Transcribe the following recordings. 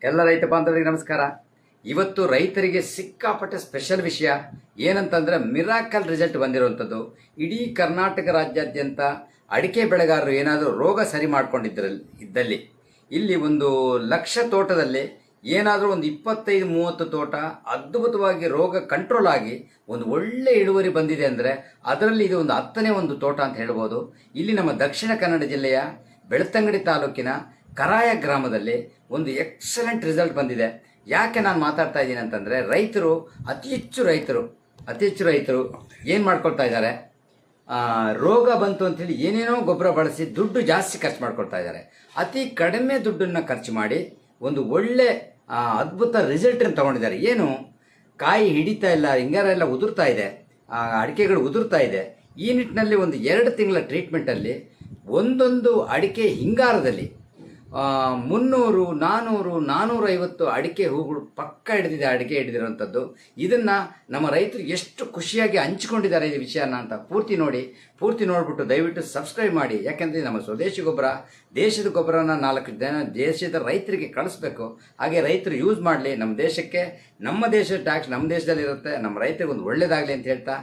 ಎಲ್ಲ ರೈತ ಬಾಂಧವರಿಗೆ ನಮಸ್ಕಾರ. ಇವತ್ತು ರೈತರಿಗೆ ಸಿಕ್ಕಾಪಟ್ಟೆ ಸ್ಪೆಷಲ್ ವಿಷಯ ಏನಂತಂದರೆ ಮಿರಾಕಲ್ ರಿಸಲ್ಟ್ ಬಂದಿರುವಂಥದ್ದು. ಇಡೀ ಕರ್ನಾಟಕ ರಾಜ್ಯಾದ್ಯಂತ ಅಡಿಕೆ ಬೆಳೆಗಾರರು ಏನಾದರೂ ರೋಗ ಸರಿ ಇದ್ದಲ್ಲಿ ಇಲ್ಲಿ ಒಂದು ಲಕ್ಷ ತೋಟದಲ್ಲಿ ಏನಾದರೂ ಒಂದು 25-30 ತೋಟ ಅದ್ಭುತವಾಗಿ ರೋಗ ಕಂಟ್ರೋಲ್ ಆಗಿ ಒಂದು ಒಳ್ಳೆ ಇಳುವರಿ ಬಂದಿದೆ ಅಂದರೆ ಅದರಲ್ಲಿ ಇದು ಒಂದು 10ನೇ ಒಂದು ತೋಟ ಅಂತ ಹೇಳ್ಬೋದು. ಇಲ್ಲಿ ನಮ್ಮ ದಕ್ಷಿಣ ಕನ್ನಡ ಜಿಲ್ಲೆಯ ಬೆಳ್ತಂಗಡಿ ತಾಲೂಕಿನ ಕರಾಯ ಗ್ರಾಮದಲ್ಲಿ ಒಂದು ಎಕ್ಸಲೆಂಟ್ ರಿಸಲ್ಟ್ ಬಂದಿದೆ. ಯಾಕೆ ನಾನು ಮಾತಾಡ್ತಾ ಇದ್ದೀನಿ ಅಂತಂದರೆ ಅತಿ ಹೆಚ್ಚು ರೈತರು ಏನು ಮಾಡ್ಕೊಳ್ತಾ ಇದ್ದಾರೆ, ರೋಗ ಬಂತು ಅಂಥೇಳಿ ಏನೇನೋ ಗೊಬ್ಬರ ಬಳಸಿ ದುಡ್ಡು ಜಾಸ್ತಿ ಖರ್ಚು ಮಾಡ್ಕೊಳ್ತಾ ಇದ್ದಾರೆ. ಅತಿ ಕಡಿಮೆ ದುಡ್ಡನ್ನು ಖರ್ಚು ಮಾಡಿ ಒಂದು ಒಳ್ಳೆ ಅದ್ಭುತ ರಿಸಲ್ಟನ್ನು ತೊಗೊಂಡಿದ್ದಾರೆ. ಏನು ಕಾಯಿ ಹಿಡಿತಾ ಇಲ್ಲ, ಹಿಂಗಾರ ಎಲ್ಲ ಉದುರ್ತಾ ಇದೆ, ಅಡಿಕೆಗಳು ಉದುರ್ತಾ ಇದೆ. ಈ ನಿಟ್ಟಿನಲ್ಲಿ ಒಂದು 2 ತಿಂಗಳ ಟ್ರೀಟ್ಮೆಂಟಲ್ಲಿ ಒಂದೊಂದು ಅಡಿಕೆ ಹಿಂಗಾರದಲ್ಲಿ 300, 400, 450 ಅಡಿಕೆ ಹೂಗಳು ಪಕ್ಕ ಅಡಿಕೆ ಹಿಡಿದಿರುವಂಥದ್ದು. ಇದನ್ನು ನಮ್ಮ ರೈತರು ಎಷ್ಟು ಖುಷಿಯಾಗಿ ಹಂಚಿಕೊಂಡಿದ್ದಾರೆ ಈ ವಿಷಯನ ಅಂತ ಪೂರ್ತಿ ನೋಡಿಬಿಟ್ಟು ದಯವಿಟ್ಟು ಸಬ್ಸ್ಕ್ರೈಬ್ ಮಾಡಿ. ಯಾಕೆಂದರೆ ನಮ್ಮ ಸ್ವದೇಶಿ ಗೊಬ್ಬರ, ದೇಶದ ಗೊಬ್ಬರನ 4 ಜನ ದೇಶದ ರೈತರಿಗೆ ಕಳಿಸ್ಬೇಕು. ಹಾಗೆ ರೈತರು ಯೂಸ್ ಮಾಡಲಿ. ನಮ್ಮ ದೇಶಕ್ಕೆ, ನಮ್ಮ ದೇಶದ ಟ್ಯಾಕ್ಸ್ ನಮ್ಮ ದೇಶದಲ್ಲಿರುತ್ತೆ, ನಮ್ಮ ರೈತರಿಗೆ ಒಂದು ಒಳ್ಳೆಯದಾಗಲಿ ಅಂತ ಹೇಳ್ತಾ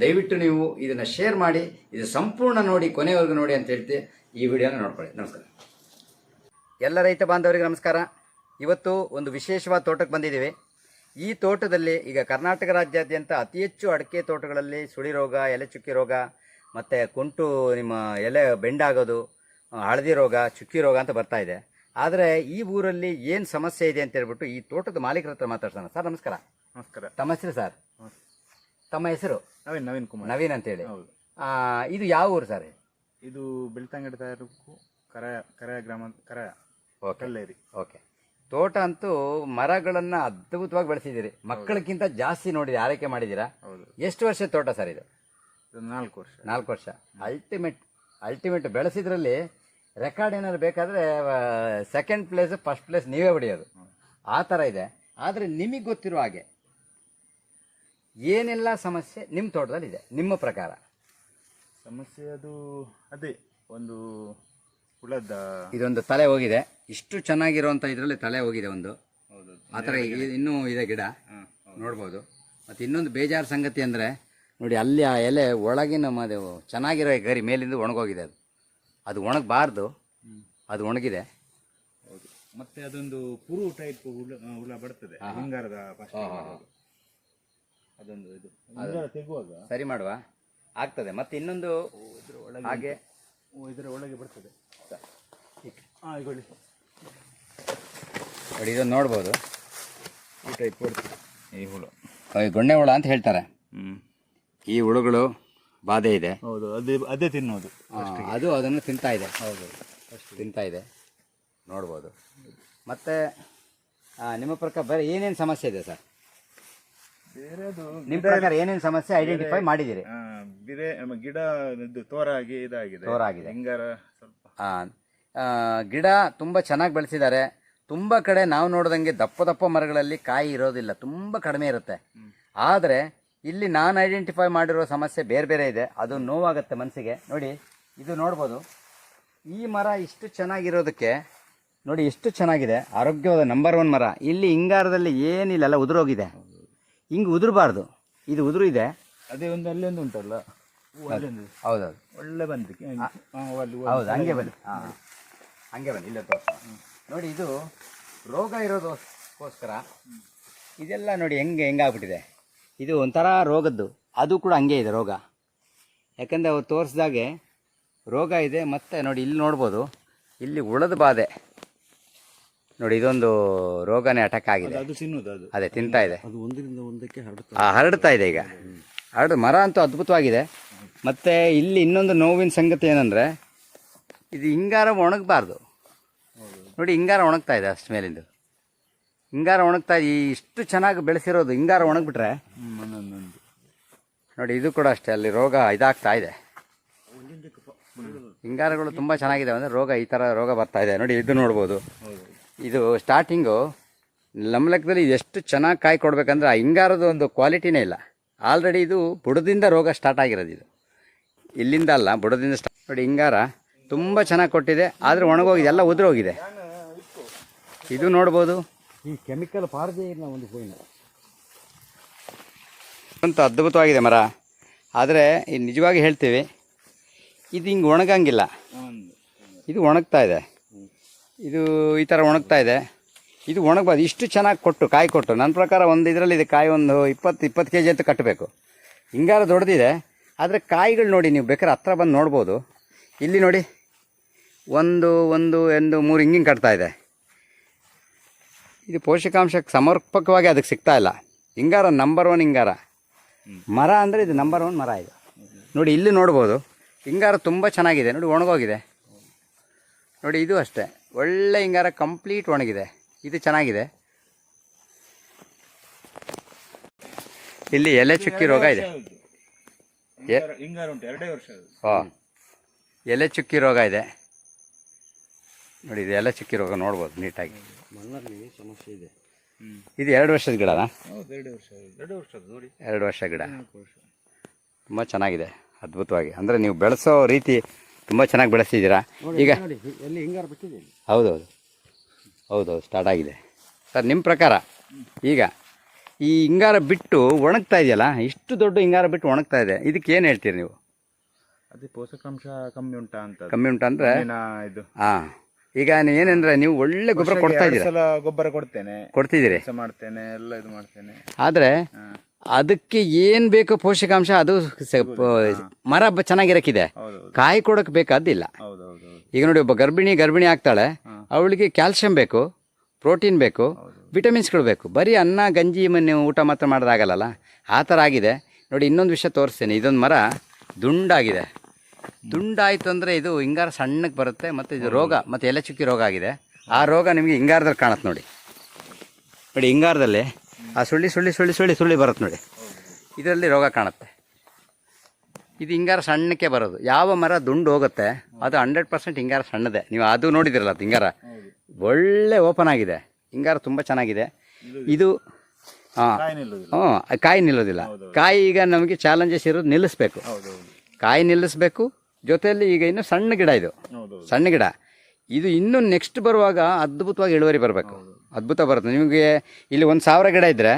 ದಯವಿಟ್ಟು ನೀವು ಇದನ್ನು ಶೇರ್ ಮಾಡಿ, ಇದು ಸಂಪೂರ್ಣ ನೋಡಿ, ಕೊನೆವರೆಗೂ ನೋಡಿ ಅಂತ ಹೇಳ್ತೀವಿ. ಈ ವಿಡಿಯೋನ ನೋಡ್ಕೊಳ್ಳಿ. ನಮಸ್ಕಾರ. ಎಲ್ಲ ರೈತ ಬಾಂಧವರಿಗೆ ನಮಸ್ಕಾರ. ಇವತ್ತು ಒಂದು ವಿಶೇಷವಾದ ತೋಟಕ್ಕೆ ಬಂದಿದ್ದೀವಿ. ಈ ತೋಟದಲ್ಲಿ ಈಗ ಕರ್ನಾಟಕ ರಾಜ್ಯಾದ್ಯಂತ ಅತಿ ಹೆಚ್ಚು ಅಡಿಕೆ ತೋಟಗಳಲ್ಲಿ ಸುಳಿ ರೋಗ, ಎಲೆ ಚುಕ್ಕಿ ರೋಗ ಮತ್ತು ಕುಂಟು ನಿಮ್ಮ ಎಲೆ ಬೆಂಡಾಗೋದು, ಹಳದಿ ರೋಗ, ಚುಕ್ಕಿ ರೋಗ ಅಂತ ಬರ್ತಾ ಇದೆ. ಆದರೆ ಈ ಊರಲ್ಲಿ ಏನು ಸಮಸ್ಯೆ ಇದೆ ಅಂತ ಹೇಳ್ಬಿಟ್ಟು ಈ ತೋಟದ ಮಾಲೀಕರ ಹತ್ರ ಮಾತಾಡ್ಸೋಣ. ಸರ್ ನಮಸ್ಕಾರ. ನಮಸ್ಕಾರ. ತಮ್ಮ ಹೆಸರು ಸರ್? ತಮ್ಮ ಹೆಸರು? ನವೀನ್ ಕುಮಾರ್. ನವೀನ್ ಅಂತೇಳಿ. ಇದು ಯಾವ ಊರು ಸರ್? ಇದು ಬೆಳ್ತಂಗಡಿ ತಾಲೂಕು ಕರಾಯ ಗ್ರಾಮ, ಕರಾಯ. ಓಕೆ. ತೋಟ ಅಂತೂ ಮರಗಳನ್ನ ಅದ್ಭುತವಾಗಿ ಬೆಳೆಸಿದ್ದೀರಿ. ಮಕ್ಕಳಕ್ಕಿಂತ ಜಾಸ್ತಿ ನೋಡಿ ಆರೈಕೆ ಮಾಡಿದ್ದೀರಾ. ಎಷ್ಟು ವರ್ಷದ ತೋಟ ಸರ್ ಇದು? 4 ವರ್ಷ. ಅಲ್ಟಿಮೇಟ್ ಬೆಳೆಸಿದ್ರಲ್ಲಿ ರೆಕಾರ್ಡ್ ಏನಾದ್ರು ಬೇಕಾದ್ರೆ ಸೆಕೆಂಡ್ ಪ್ಲೇಸ್, ಫಸ್ಟ್ ಪ್ಲೇಸ್ ನೀವೇ ಹೊಡೆಯೋದು, ಆ ಥರ ಇದೆ. ಆದರೆ ನಿಮಗೆ ಗೊತ್ತಿರೋ ಹಾಗೆ ಏನೆಲ್ಲ ಸಮಸ್ಯೆ ನಿಮ್ಮ ತೋಟದಲ್ಲಿ ಇದೆ ನಿಮ್ಮ ಪ್ರಕಾರ? ಸಮಸ್ಯೆ ಅದು ಅದೇ ಒಂದು ಹುಳದ, ಇದೊಂದು ತಲೆ ಹೋಗಿದೆ. ಇಷ್ಟು ಚೆನ್ನಾಗಿರುವಂಥ ಇದರಲ್ಲಿ ತಲೆ ಹೋಗಿದೆ ಒಂದು. ಆ ಥರ ಇನ್ನೂ ಇದೆ ಗಿಡ ನೋಡ್ಬೋದು. ಮತ್ತು ಇನ್ನೊಂದು ಬೇಜಾರು ಸಂಗತಿ ಅಂದರೆ ನೋಡಿ, ಅಲ್ಲಿ ಆ ಎಲೆ ಒಳಗಿನ ಚೆನ್ನಾಗಿರೋ ಗರಿ ಮೇಲಿಂದ ಒಣಗೋಗಿದೆ. ಅದು ಒಣಗಬಾರ್ದು, ಅದು ಒಣಗಿದೆ. ಹೌದು. ಮತ್ತೆ ಅದೊಂದು ಪುರು ಟೈಪ್ ಹುಳ ಬರ್ತದೆ ಹಿಂಗಾರದ. ಅದೊಂದು ಇದು ತೆಗುವಾಗ ಸರಿ ಮಾಡುವ ಆಗ್ತದೆ. ಮತ್ತೆ ಇನ್ನೊಂದು ಹಾಗೆ ಇದರ ಒಳಗೆ ಬರ್ತದೆ. ನೋಡಿ, ಇದನ್ನು ನೋಡ್ಬೋದು. ಈ ಟೈಪ್ ಈ ಹುಳು, ಗೊಣ್ಣೆ ಹುಳ ಅಂತ ಹೇಳ್ತಾರೆ. ಈ ಹುಳುಗಳು ಬಾಧೆ ಇದೆ. ಹೌದು, ಅದೇ ತಿನ್ನೋದು. ಅದು ಅದನ್ನು ತಿಂತಾ ಇದೆ. ಹೌದು, ತಿಂತಾ ಇದೆ, ನೋಡ್ಬೋದು. ಮತ್ತು ನಿಮ್ಮ ಪ್ರಕಾರ ಬೇರೆ ಏನೇನು ಸಮಸ್ಯೆ ಇದೆ ಸರ್? ಬೇರೆದು ನಿಮ್ಮ ಪ್ರಕಾರ ಏನೇನು ಸಮಸ್ಯೆ ಐಡೆಂಟಿಫೈ ಮಾಡಿದ್ದೀರಿ? ಗಿಡ ತೋರಾಗಿ ಇದಾಗಿದೆ, ಹಿಂಗಾರ ಸ್ವಲ್ಪ. ಗಿಡ ತುಂಬ ಚೆನ್ನಾಗಿ ಬೆಳೆಸಿದ್ದಾರೆ. ತುಂಬ ಕಡೆ ನಾವು ನೋಡ್ದಂಗೆ ದಪ್ಪ ಮರಗಳಲ್ಲಿ ಕಾಯಿ ಇರೋದಿಲ್ಲ, ತುಂಬ ಕಡಿಮೆ ಇರುತ್ತೆ. ಆದರೆ ಇಲ್ಲಿ ನಾನು ಐಡೆಂಟಿಫೈ ಮಾಡಿರೋ ಸಮಸ್ಯೆ ಬೇರೆ ಇದೆ. ಅದು ನೋವಾಗುತ್ತೆ ಮನಸ್ಸಿಗೆ. ನೋಡಿ, ಇದು ನೋಡ್ಬೋದು. ಈ ಮರ ಇಷ್ಟು ಚೆನ್ನಾಗಿರೋದಕ್ಕೆ ನೋಡಿ, ಎಷ್ಟು ಚೆನ್ನಾಗಿದೆ, ಆರೋಗ್ಯವಾದ ನಂಬರ್ 1 ಮರ. ಇಲ್ಲಿ ಹಿಂಗಾರದಲ್ಲಿ ಏನಿಲ್ಲ, ಎಲ್ಲ ಉದುರೋಗಿದೆ. ಹಿಂಗೆ ಉದುರಬಾರ್ದು, ಇದು ಉದುರು ಇದೆ. ಅದೇ ಒಂದು ಅಲ್ಲೊಂದು ಉಂಟಲ್ಲ, ಹೌದೌದು, ಒಳ್ಳೆ ಬಂದು. ಹೌದು, ಹಂಗೆ ಬನ್ನಿ ಇಲ್ಲ ತೋರಿಸ. ನೋಡಿ, ಇದು ರೋಗ ಇರೋದಕ್ಕೋಸ್ಕರ ಇದೆಲ್ಲ ನೋಡಿ ಹೆಂಗಾಗ್ಬಿಟ್ಟಿದೆ. ಇದು ಒಂಥರ ರೋಗದ್ದು, ಅದು ಕೂಡ ಹಂಗೆ ಇದೆ ರೋಗ. ಯಾಕಂದರೆ ಅವ್ರು ತೋರಿಸ್ದಾಗೆ ರೋಗ ಇದೆ. ಮತ್ತು ನೋಡಿ, ಇಲ್ಲಿ ನೋಡ್ಬೋದು, ಇಲ್ಲಿ ಹುಳದ ಬಾಧೆ ನೋಡಿ, ಇದೊಂದು ರೋಗನೇ ಅಟ್ಯಾಕ್ ಆಗಿದೆ. ಅದೇ ತಿಂತಾ ಇದೆ, ಒಂದರಿಂದ ಒಂದಕ್ಕೆ ಹರಡ್ತಾ ಇದೆ. ಈಗ ಮರ ಅಂತೂ ಅದ್ಭುತವಾಗಿದೆ. ಮತ್ತು ಇಲ್ಲಿ ಇನ್ನೊಂದು ನೋವಿನ ಸಂಗತಿ ಏನಂದರೆ, ಇದು ಹಿಂಗಾರ ಒಣಗಬಾರ್ದು. ನೋಡಿ, ಹಿಂಗಾರ ಒಣಗ್ತಾ ಇದೆ ಅಷ್ಟು ಮೇಲಿಂದು. ಹಿಂಗಾರ ಒಣಗ್ತಾ ಇದೆ. ಇಷ್ಟು ಚೆನ್ನಾಗಿ ಬೆಳೆಸಿರೋದು ಹಿಂಗಾರ ಒಣಗಿಬಿಟ್ರೆ ನೋಡಿ, ಇದು ಕೂಡ ಅಷ್ಟೇ, ಅಲ್ಲಿ ರೋಗ ಇದಾಗ್ತಾ ಇದೆ. ಹಿಂಗಾರಗಳು ತುಂಬ ಚೆನ್ನಾಗಿದೆ ಅಂದರೆ ರೋಗ, ಈ ಥರ ರೋಗ ಬರ್ತಾ ಇದೆ. ನೋಡಿ, ಇದು ನೋಡ್ಬೋದು. ಇದು ಸ್ಟಾರ್ಟಿಂಗು ನಮ್ಮ ಲೆಕ್ಕದಲ್ಲಿ ಎಷ್ಟು ಚೆನ್ನಾಗಿ ಕಾಯಿ ಕೊಡಬೇಕಂದ್ರೆ ಆ ಹಿಂಗಾರದ ಒಂದು ಕ್ವಾಲಿಟಿನೇ ಇಲ್ಲ. ಆಲ್ರೆಡಿ ಇದು ಬುಡದಿಂದ ರೋಗ ಸ್ಟಾರ್ಟ್ ಆಗಿರೋದು. ಇದು ಇಲ್ಲಿಂದ ಅಲ್ಲ, ಬುಡದಿಂದ ನೋಡಿ. ಹಿಂಗಾರ ತುಂಬ ಚೆನ್ನಾಗಿ ಕೊಟ್ಟಿದೆ, ಆದರೆ ಒಣಗೋಗಿದೆ, ಎಲ್ಲ ಉದುರೋಗಿದೆ. ಇದು ನೋಡ್ಬೋದು. ಈ ಕೆಮಿಕಲ್ ಪಾರದೇ ಇಲ್ಲ ಒಂದು ಹೂವಿನ ಅಂತ ಅದ್ಭುತವಾಗಿದೆ ಮರ. ಆದರೆ ನಿಜವಾಗಿ ಹೇಳ್ತೀವಿ, ಇದು ಹಿಂಗೆ ಒಣಗಂಗಿಲ್ಲ. ಇದು ಒಣಗ್ತಾ ಇದೆ, ಇದು ಈ ಥರ ಒಣಗ್ತಾ ಇದೆ. ಇದು ಒಣಗಬಾರ್ದು. ಇಷ್ಟು ಚೆನ್ನಾಗಿ ಕೊಟ್ಟು ಕಾಯಿ ಕೊಟ್ಟು ನನ್ನ ಪ್ರಕಾರ ಒಂದು ಇದರಲ್ಲಿ ಇದೆ ಕಾಯಿ ಒಂದು 20 kg ಅಂತ ಕಟ್ಟಬೇಕು. ಹಿಂಗಾರ ದೊಡ್ಡದಿದೆ, ಆದರೆ ಕಾಯಿಗಳು ನೋಡಿ, ನೀವು ಬೇಕಾದ್ರೆ ಹತ್ರ ಬಂದು ನೋಡ್ಬೋದು. ಇಲ್ಲಿ ನೋಡಿ, ಒಂದು 3 ಹಿಂಗೆ ಕಟ್ತಾ ಇದೆ. ಇದು ಪೋಷಕಾಂಶಕ್ಕೆ ಸಮರ್ಪಕವಾಗಿ ಅದಕ್ಕೆ ಸಿಗ್ತಾ ಇಲ್ಲ. ಹಿಂಗಾರ ನಂಬರ್ 1 ಹಿಂಗಾರ ಮರ ಅಂದರೆ ಇದು ನಂಬರ್ 1 ಮರ. ಇದು ನೋಡಿ, ಇಲ್ಲಿ ನೋಡ್ಬೋದು ಹಿಂಗಾರ ತುಂಬ ಚೆನ್ನಾಗಿದೆ. ನೋಡಿ ಒಣಗೋಗಿದೆ ನೋಡಿ. ಇದು ಅಷ್ಟೇ ಒಳ್ಳೆ ಹಿಂಗಾರ, ಕಂಪ್ಲೀಟ್ ಒಣಗಿದೆ. ಇದು ಚೆನ್ನಾಗಿದೆ. ಇಲ್ಲಿ ಎಲೆ ಚುಕ್ಕಿ ರೋಗ ಇದೆ. ಎಲೆ ಚುಕ್ಕಿ ರೋಗ ಇದೆ ನೋಡಿ. ಇದು ಎಲೆ ಚುಕ್ಕಿ ರೋಗ ನೋಡ್ಬೋದು ನೀಟಾಗಿ. ಮಣ್ಣಲ್ಲಿ ಸಮಸ್ಯೆ ಇದೆ. ಇದು 2 ವರ್ಷದ ಗಿಡನಾ? 2 ವರ್ಷ ಗಿಡ. ತುಂಬ ಚೆನ್ನಾಗಿದೆ, ಅದ್ಭುತವಾಗಿ. ಅಂದರೆ ನೀವು ಬೆಳೆಸೋ ರೀತಿ ತುಂಬ ಚೆನ್ನಾಗಿ ಬೆಳೆಸಿದ್ದೀರಾ. ಈಗ ಎಲ್ಲಿ ಹಿಂಗಾರ ಬಿಟ್ಟಿದೆ? ಹೌದೌದು ಸ್ಟಾರ್ಟ್ ಆಗಿದೆ ಸರ್. ನಿಮ್ಮ ಪ್ರಕಾರ ಈಗ ಈ ಹಿಂಗಾರ ಬಿಟ್ಟು ಒಣಗ್ತಾ ಇದೆಯಲ್ಲ, ಇಷ್ಟು ದೊಡ್ಡ ಹಿಂಗಾರ ಬಿಟ್ಟು ಒಣಗ್ತಾ ಇದೆ, ಇದಕ್ಕೆ ಏನು ಹೇಳ್ತೀರಿ ನೀವು? ಅದೇ ಪೋಷಕಾಂಶ ಕಮ್ಮಿ ಉಂಟಾ ಅಂತ. ಕಮ್ಮಿ ಉಂಟಂದ್ರೆ ಇದು ಹಾಂ. ಈಗ ಏನಂದ್ರೆ ನೀವು ಒಳ್ಳೆ ಗೊಬ್ಬರ ಕೊಡ್ತಾ ಇದ್ದೀರಾ. ಗೊಬ್ಬರ ಕೊಡ್ತಿದ್ದೀರಿ, ಮಾಡ್ತೇನೆ, ಎಲ್ಲ ಇದು ಮಾಡ್ತೇನೆ. ಆದರೆ ಅದಕ್ಕೆ ಏನು ಬೇಕೋ ಪೋಷಕಾಂಶ ಅದು ಮರ ಚೆನ್ನಾಗಿರಕ್ಕಿದೆ, ಕಾಯಿ ಕೊಡೋಕೆ ಬೇಕಾದಿಲ್ಲ. ಈಗ ನೋಡಿ, ಒಬ್ಬ ಗರ್ಭಿಣಿ ಆಗ್ತಾಳೆ, ಅವಳಿಗೆ ಕ್ಯಾಲ್ಸಿಯಂ ಬೇಕು, ಪ್ರೋಟೀನ್ ಬೇಕು, ವಿಟಮಿನ್ಸ್ಗಳು ಬೇಕು. ಬರೀ ಅನ್ನ ಗಂಜಿ ನೀವು ಊಟ ಮಾತ್ರ ಮಾಡೋದಾಗಲ್ಲ. ಆ ಥರ ಆಗಿದೆ ನೋಡಿ. ಇನ್ನೊಂದು ವಿಷಯ ತೋರಿಸ್ತೇನೆ. ಇದೊಂದು ಮರ ದುಂಡಾಗಿದೆ. ದುಂಡಾಯಿತು ಅಂದರೆ ಇದು ಹಿಂಗಾರ ಸಣ್ಣಕ್ಕೆ ಬರುತ್ತೆ. ಮತ್ತು ಇದು ರೋಗ, ಮತ್ತು ಎಲೆ ಚುಕ್ಕಿ ರೋಗ ಆಗಿದೆ. ಆ ರೋಗ ನಿಮಗೆ ಹಿಂಗಾರದಲ್ಲಿ ಕಾಣುತ್ತೆ ನೋಡಿ. ಹಿಂಗಾರದಲ್ಲಿ ಆ ಸುಳ್ಳಿ ಬರುತ್ತೆ ನೋಡಿ. ಇದರಲ್ಲಿ ರೋಗ ಕಾಣುತ್ತೆ. ಇದು ಹಿಂಗಾರ ಸಣ್ಣಕ್ಕೆ ಬರೋದು. ಯಾವ ಮರ ದುಂಡು ಹೋಗುತ್ತೆ ಅದು 100% ಹಿಂಗಾರ ಸಣ್ಣದೆ. ನೀವು ಅದು ನೋಡಿದಿರಲ್ಲ, ಅದು ಹಿಂಗಾರ ಒಳ್ಳೆ ಓಪನ್ ಆಗಿದೆ. ಹಿಂಗಾರ ತುಂಬ ಚೆನ್ನಾಗಿದೆ. ಇದು ಕಾಯಿ ನಿಲ್ಲೋದಿಲ್ಲ. ಕಾಯಿ ಈಗ ನಮಗೆ ಚಾಲೆಂಜಸ್ ಇರೋದು ನಿಲ್ಲಿಸ್ಬೇಕು. ಕಾಯಿ ನಿಲ್ಲಿಸ್ಬೇಕು. ಜೊತೆಯಲ್ಲಿ ಈಗ ಇನ್ನು ಸಣ್ಣ ಗಿಡ, ಇದು ಸಣ್ಣ ಗಿಡ. ಇದು ಇನ್ನೂ ನೆಕ್ಸ್ಟ್ ಬರುವಾಗ ಅದ್ಭುತವಾಗಿ ಇಳುವರಿ ಬರಬೇಕು. ಅದ್ಭುತ ಬರುತ್ತೆ ನಿಮಗೆ. ಇಲ್ಲಿ 1000 ಗಿಡ ಇದ್ದರೆ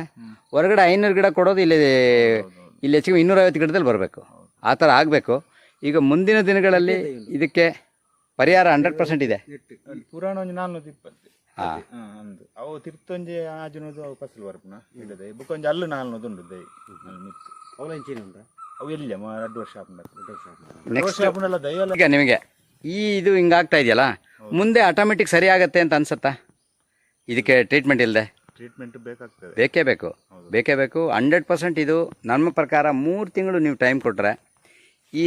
ಹೊರಗಡೆ 500 ಗಿಡ ಕೊಡೋದು ಇಲ್ಲಿ ಹೆಚ್ಚಿಗೆ 250 ಗಿಡದಲ್ಲಿ ಬರಬೇಕು. ಆ ಥರ ಆಗಬೇಕು. ಈಗ ಮುಂದಿನ ದಿನಗಳಲ್ಲಿ ಇದಕ್ಕೆ ಪರಿಹಾರ 100% ಇದೆ. ಪುರಾಣ 420 ಅವು ತಿರ್ತೊಂಜಿ ಆಜುನದು ಅವು ಫಸಲು ಬರ್ಪುನ ಇಲ್ಲದೆ ಬುಕೊಂಜಿ ಅಲ್ಲು 400 ಉಂಡು ದೈ ಅಲ್ಲಿ ಮಿತ್ತು ಅವಲಂಚಿನ ಉಂಟು. ಅವು ಎಲ್ಲಿ 2 ವರ್ಷ ಈಗ ನಿಮಗೆ ಇದು ಹಿಂಗಾಗ್ತಾ ಇದೆಯಲ್ಲ, ಮುಂದೆ ಆಟೋಮೆಟಿಕ್ ಸರಿ ಆಗತ್ತೆ ಅಂತ ಅನ್ಸುತ್ತಾ? ಇದಕ್ಕೆ ಟ್ರೀಟ್ಮೆಂಟ್ ಇಲ್ಲದೆ? ಟ್ರೀಟ್ಮೆಂಟ್ ಬೇಕಾಗ್ತದೆ, ಬೇಕೇ ಬೇಕು 100%. ಇದು ನಮ್ಮ ಪ್ರಕಾರ 3 ತಿಂಗಳು ನೀವು ಟೈಮ್ ಕೊಟ್ಟರೆ ಈ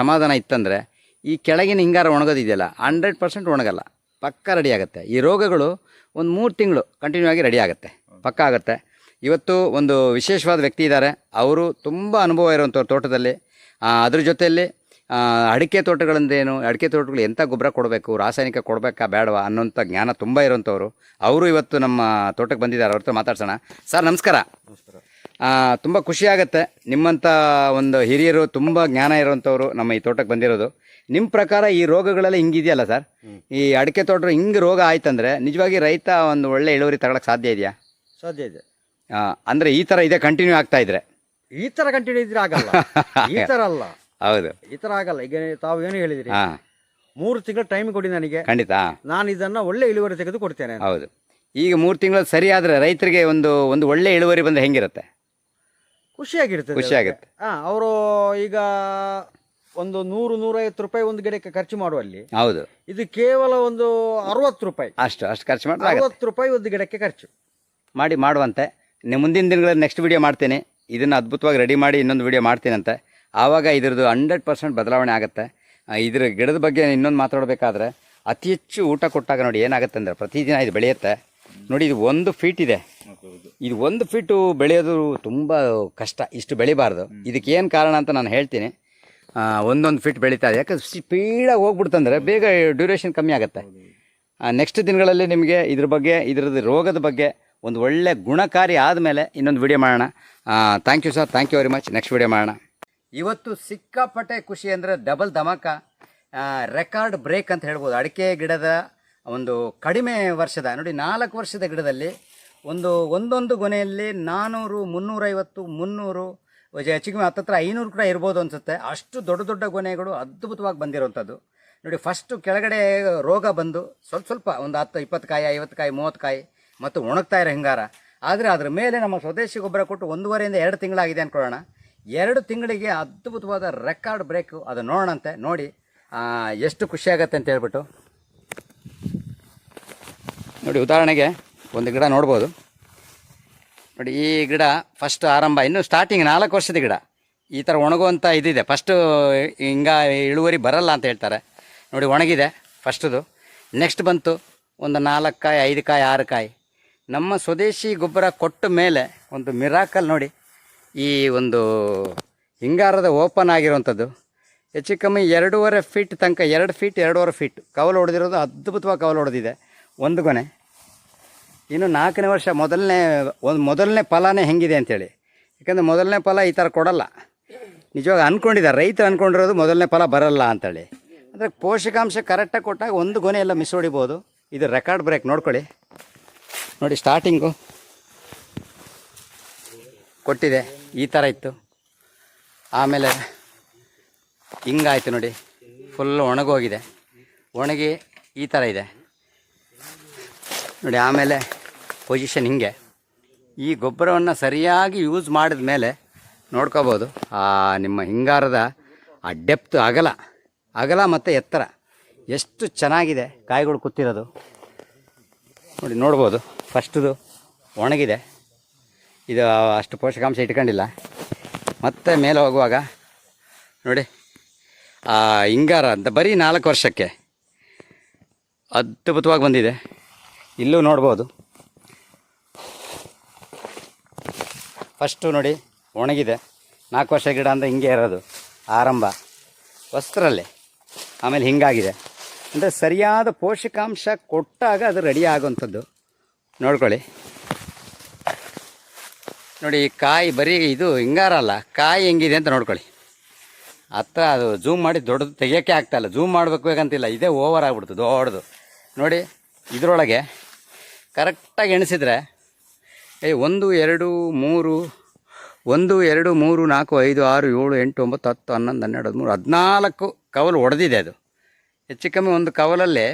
ಸಮಾಧಾನ ಇತ್ತಂದರೆ ಈ ಕೆಳಗಿನ ಹಿಂಗಾರ ಒಣಗೋದಿದೆಯಲ್ಲ 100% ಒಣಗಲ್ಲ, ಪಕ್ಕ ರೆಡಿ ಆಗುತ್ತೆ. ಈ ರೋಗಗಳು ಒಂದು 3 ತಿಂಗಳು ಕಂಟಿನ್ಯೂ ಆಗಿ ರೆಡಿ ಆಗುತ್ತೆ, ಪಕ್ಕ ಆಗುತ್ತೆ. ಇವತ್ತು ಒಂದು ವಿಶೇಷವಾದ ವ್ಯಕ್ತಿ ಇದ್ದಾರೆ. ಅವರು ತುಂಬ ಅನುಭವ ಇರುವಂಥವ್ರು ತೋಟದಲ್ಲಿ. ಅದ್ರ ಜೊತೆಯಲ್ಲಿ ಅಡಿಕೆ ತೋಟಗಳಿಂದೇನು, ಅಡಿಕೆ ತೋಟಗಳು ಎಂಥ ಗೊಬ್ಬರ ಕೊಡಬೇಕು, ರಾಸಾಯನಿಕ ಕೊಡಬೇಕಾ ಬೇಡವಾ ಅನ್ನೋಂಥ ಜ್ಞಾನ ತುಂಬ ಇರೋಂಥವ್ರು. ಅವರು ಇವತ್ತು ನಮ್ಮ ತೋಟಕ್ಕೆ ಬಂದಿದ್ದಾರೆ. ಅವ್ರ ಹತ್ರ ಮಾತಾಡ್ಸೋಣ. ಸರ್ ನಮಸ್ಕಾರ. ತುಂಬ ಖುಷಿಯಾಗತ್ತೆ ನಿಮ್ಮಂಥ ಒಂದು ಹಿರಿಯರು, ತುಂಬ ಜ್ಞಾನ ಇರೋವಂಥವ್ರು ನಮ್ಮ ಈ ತೋಟಕ್ಕೆ ಬಂದಿರೋದು. ನಿಮ್ಮ ಪ್ರಕಾರ ಈ ರೋಗಗಳೆಲ್ಲ ಹಿಂಗಿದೆಯಲ್ಲ ಸರ್, ಈ ಅಡಿಕೆ ತೋಟ ಹಿಂಗೆ ರೋಗ ಆಯ್ತಂದರೆ ನಿಜವಾಗಿ ರೈತ ಒಂದು ಒಳ್ಳೆ ಇಳುವರಿ ತಗೊಳಕ್ಕೆ ಸಾಧ್ಯ ಇದೆಯಾ? ಸಾಧ್ಯ ಇದೆ. ಅಂದರೆ ಈ ಥರ ಇದೆ ಕಂಟಿನ್ಯೂ ಆಗ್ತಾ ಇದ್ರೆ? ಈ ಥರ ಕಂಟಿನ್ಯೂ ಇದ್ರೆ ಆಗಲ್ಲ. ಈ ಥರ ಅಲ್ಲ. ಹೌದು, ಈ ಥರ ಆಗಲ್ಲ. ಈಗ ತಾವು ಏನು ಹೇಳಿದ್ರಿ, 3 ತಿಂಗಳು ಟೈಮ್ ಕೊಡಿ ನನಗೆ, ಖಂಡಿತ ನಾನು ಇದನ್ನು ಒಳ್ಳೆ ಇಳುವರಿ ತೆಗೆದು ಕೊಡ್ತೇನೆ. ಹೌದು. ಈಗ 3 ತಿಂಗಳು ಸರಿ ಆದರೆ ರೈತರಿಗೆ ಒಂದು ಒಳ್ಳೆ ಇಳುವರಿ ಬಂದರೆ ಹೆಂಗಿರುತ್ತೆ? ಖುಷಿಯಾಗುತ್ತೆ. ಅವರು ಈಗ ಒಂದು 100-150 ರೂಪಾಯಿ ಒಂದು ಗಿಡಕ್ಕೆ ಖರ್ಚು ಮಾಡುವಲ್ಲಿ, ಹೌದು, ಇದು ಕೇವಲ ಒಂದು 60 ರೂಪಾಯಿ, ಅಷ್ಟು ಖರ್ಚು ಮಾಡಿದ್ರೆ 60 ರೂಪಾಯಿ ಒಂದು ಗಿಡಕ್ಕೆ ಖರ್ಚು ಮಾಡುವಂತೆ. ಮುಂದಿನ ದಿನಗಳಲ್ಲಿ ನೆಕ್ಸ್ಟ್ ವಿಡಿಯೋ ಮಾಡ್ತೀನಿ. ಇದನ್ನು ಅದ್ಭುತವಾಗಿ ರೆಡಿ ಮಾಡಿ ಇನ್ನೊಂದು ವಿಡಿಯೋ ಮಾಡ್ತೀನಂತೆ. ಆವಾಗ ಇದ್ರದ್ದು 100% ಬದಲಾವಣೆ ಆಗುತ್ತೆ. ಇದ್ರ ಗಿಡದ ಬಗ್ಗೆ ಇನ್ನೊಂದು ಮಾತಾಡಬೇಕಾದ್ರೆ, ಅತಿ ಹೆಚ್ಚು ಊಟ ಕೊಟ್ಟಾಗ ನೋಡಿ ಏನಾಗುತ್ತೆ ಅಂದರೆ ಪ್ರತಿದಿನ ಇದು ಬೆಳೆಯುತ್ತೆ ನೋಡಿ. ಇದು 1 ಫೀಟ್ ಇದೆ. ಇದು 1 ಫೀಟು ಬೆಳೆಯೋದು ತುಂಬ ಕಷ್ಟ. ಇಷ್ಟು ಬೆಳಿಬಾರ್ದು. ಇದಕ್ಕೆ ಏನು ಕಾರಣ ಅಂತ ನಾನು ಹೇಳ್ತೀನಿ. 1 ಫೀಟ್ ಬೆಳೀತಾ ಇದೆ. ಯಾಕಂದ್ರೆ ಸ್ಪೀಡಾಗಿ ಹೋಗ್ಬಿಡ್ತಂದ್ರೆ ಬೇಗ ಡ್ಯೂರೇಷನ್ ಕಮ್ಮಿ ಆಗುತ್ತೆ. ನೆಕ್ಸ್ಟ್ ದಿನಗಳಲ್ಲಿ ನಿಮಗೆ ಇದ್ರದ್ದು ರೋಗದ ಬಗ್ಗೆ ಒಂದು ಒಳ್ಳೆ ಗುಣಕಾರಿ ಆದಮೇಲೆ ಇನ್ನೊಂದು ವಿಡಿಯೋ ಮಾಡೋಣ. Thank you sir, thank you very much. Next video ಮಾಡೋಣ. ಇವತ್ತು ಸಿಕ್ಕಾಪಟ್ಟೆ ಖುಷಿ ಅಂದರೆ ಡಬಲ್ ಧಮಾಕ, ರೆಕಾರ್ಡ್ ಬ್ರೇಕ್ ಅಂತ ಹೇಳ್ಬೋದು. ಅಡಿಕೆ ಗಿಡದ ಒಂದು ಕಡಿಮೆ ವರ್ಷದ ನೋಡಿ 4 ವರ್ಷದ ಗಿಡದಲ್ಲಿ ಒಂದೊಂದು ಗೊನೆಯಲ್ಲಿ 400 350 300 ಹೆಚ್ಚಿಗೆ ಹತ್ತತ್ರ 500 ಕೂಡ ಇರ್ಬೋದು ಅನಿಸುತ್ತೆ. ಅಷ್ಟು ದೊಡ್ಡ ದೊಡ್ಡ ಗೊನೆಗಳು ಅದ್ಭುತವಾಗಿ ಬಂದಿರುವಂಥದ್ದು ನೋಡಿ. ಫಸ್ಟು ಕೆಳಗಡೆ ರೋಗ ಬಂದು ಸ್ವಲ್ಪ ಒಂದು 10 20 ಕಾಯಿ 50 ಕಾಯಿ 30 ಕಾಯಿ ಮತ್ತು ಒಣಗ್ತಾ ಇರೋ ಹಿಂಗಾರ. ಆದರೆ ಅದ್ರ ಮೇಲೆ ನಮ್ಮ ಸ್ವದೇಶಿ ಗೊಬ್ಬರ ಕೊಟ್ಟು 1.5 2 ತಿಂಗಳಾಗಿದೆ ಅಂದ್ಕೊಳ್ಳೋಣ. 2 ತಿಂಗಳಿಗೆ ಅದ್ಭುತವಾದ ರೆಕಾರ್ಡ್ ಬ್ರೇಕು. ಅದು ನೋಡೋಣಂತೆ, ನೋಡಿ ಎಷ್ಟು ಖುಷಿಯಾಗತ್ತೆ ಅಂತ ಹೇಳ್ಬಿಟ್ಟು ನೋಡಿ. ಉದಾಹರಣೆಗೆ ಒಂದು ಗಿಡ ನೋಡ್ಬೋದು ನೋಡಿ. ಈ ಗಿಡ ಫಸ್ಟ್ ಆರಂಭ, ಇನ್ನೂ ಸ್ಟಾರ್ಟಿಂಗ್ 4 ವರ್ಷದ ಗಿಡ. ಈ ಥರ ಒಣಗುವಂಥ ಇದಿದೆ. ಫಸ್ಟು ಇಳುವರಿ ಬರಲ್ಲ ಅಂತ ಹೇಳ್ತಾರೆ ನೋಡಿ. ಒಣಗಿದೆ ಫಸ್ಟದು. ನೆಕ್ಸ್ಟ್ ಬಂತು ಒಂದು 4 ಕಾಯಿ 5 ಕಾಯಿ 6 ಕಾಯಿ. ನಮ್ಮ ಸ್ವದೇಶಿ ಗೊಬ್ಬರ ಕೊಟ್ಟ ಮೇಲೆ ಒಂದು ಮಿರಾಕಲ್ ನೋಡಿ. ಈ ಒಂದು ಹಿಂಗಾರದ ಓಪನ್ ಆಗಿರುವಂಥದ್ದು ಹೆಚ್ಚು ಕಮ್ಮಿ 2.5 ಫೀಟ್ ತನಕ, 2 ಫೀಟ್ 2.5 ಫೀಟ್ ಕವಲು ಹೊಡೆದಿರೋದು. ಅದ್ಭುತವಾಗಿ ಕವಲು ಹೊಡೆದಿದೆ ಒಂದು ಗೊನೆ. ಇನ್ನು 4ನೇ ವರ್ಷ ಮೊದಲನೇ ಫಲನೇ ಹೆಂಗಿದೆ ಅಂಥೇಳಿ. ಯಾಕಂದರೆ ಮೊದಲನೇ ಫಲ ಈ ಥರ ಕೊಡಲ್ಲ. ನಿಜವಾಗಿ ಅಂದ್ಕೊಂಡಿದ್ದಾರೆ ರೈತರು, ಅಂದ್ಕೊಂಡಿರೋದು ಮೊದಲನೇ ಫಲ ಬರಲ್ಲ ಅಂಥೇಳಿ. ಅಂದರೆ ಪೋಷಕಾಂಶ ಕರೆಕ್ಟಾಗಿ ಕೊಟ್ಟಾಗ ಒಂದು ಗೊನೆ ಎಲ್ಲ ಮಿಸ್ ಹೊಡಿಬೋದು. ಇದು ರೆಕಾರ್ಡ್ ಬ್ರೇಕ್ ನೋಡ್ಕೊಳ್ಳಿ ನೋಡಿ. ಸ್ಟಾರ್ಟಿಂಗು ಕೊಟ್ಟಿದೆ ಈ ಥರ ಇತ್ತು, ಆಮೇಲೆ ಹಿಂಗಾಯ್ತು ನೋಡಿ. ಫುಲ್ಲು ಒಣಗೋಗಿದೆ, ಒಣಗಿ ಈ ಥರ ಇದೆ ನೋಡಿ. ಆಮೇಲೆ ಪೊಸಿಷನ್ ಹಿಂಗೆ. ಈ ಗೊಬ್ಬರವನ್ನು ಸರಿಯಾಗಿ ಯೂಸ್ ಮಾಡಿದ ಮೇಲೆ ನೋಡ್ಕೋಬೋದು ನಿಮ್ಮ ಹಿಂಗಾರದ ಆ ಡೆಪ್ತ್, ಅಗಲ ಮತ್ತು ಎತ್ತರ ಎಷ್ಟು ಚೆನ್ನಾಗಿದೆ. ಕಾಯಿಗಳು ಕೂತಿರೋದು ನೋಡಿ, ನೋಡ್ಬೋದು. ಫಸ್ಟದು ಒಣಗಿದೆ, ಇದು ಅಷ್ಟು ಪೋಷಕಾಂಶ ಇಟ್ಕೊಂಡಿಲ್ಲ. ಮತ್ತೆ ಮೇಲೆ ಹೋಗುವಾಗ ನೋಡಿ ಹಿಂಗಾರ ಅಂತ ಬರೀ 4 ವರ್ಷಕ್ಕೆ ಅದ್ಭುತವಾಗಿ ಬಂದಿದೆ. ಇಲ್ಲೂ ನೋಡ್ಬೋದು. ಫಸ್ಟು ನೋಡಿ ಒಣಗಿದೆ. 4 ವರ್ಷ ಗಿಡ ಅಂದರೆ ಹಿಂಗೆ ಇರೋದು ಆರಂಭ ವಸ್ತ್ರಲ್ಲೇ. ಆಮೇಲೆ ಹಿಂಗಾಗಿದೆ. ಅಂದರೆ ಸರಿಯಾದ ಪೋಷಕಾಂಶ ಕೊಟ್ಟಾಗ ಅದು ರೆಡಿ ಆಗುವಂಥದ್ದು ನೋಡ್ಕೊಳ್ಳಿ ನೋಡಿ. ಕಾಯಿ ಬರೀ ಇದು ಹಿಂಗಾರ ಅಲ್ಲ, ಕಾಯಿ ಹೆಂಗಿದೆ ಅಂತ ನೋಡ್ಕೊಳ್ಳಿ. ಹತ್ರ ಅದು ಝೂಮ್ ಮಾಡಿ ದೊಡ್ಡದು ತೆಗಿಯೋಕ್ಕೆ ಆಗ್ತಾಯಿಲ್ಲ. ಝೂಮ್ ಮಾಡಬೇಕು ಬೇಕಂತಿಲ್ಲ, ಇದೇ ಓವರ್ ಆಗಿಬಿಡ್ತು ದೊಡ್ಡದು ನೋಡಿ. ಇದರೊಳಗೆ ಕರೆಕ್ಟಾಗಿ ಎಣಿಸಿದರೆ 1 2 3 1 2 3 4 5 6 7 8 9 10 11 12 13 14 ಕವಲು ಹೊಡೆದಿದೆ. ಅದು ಹೆಚ್ಚು ಕಮ್ಮಿ ಒಂದು ಕವಲಲ್ಲೇ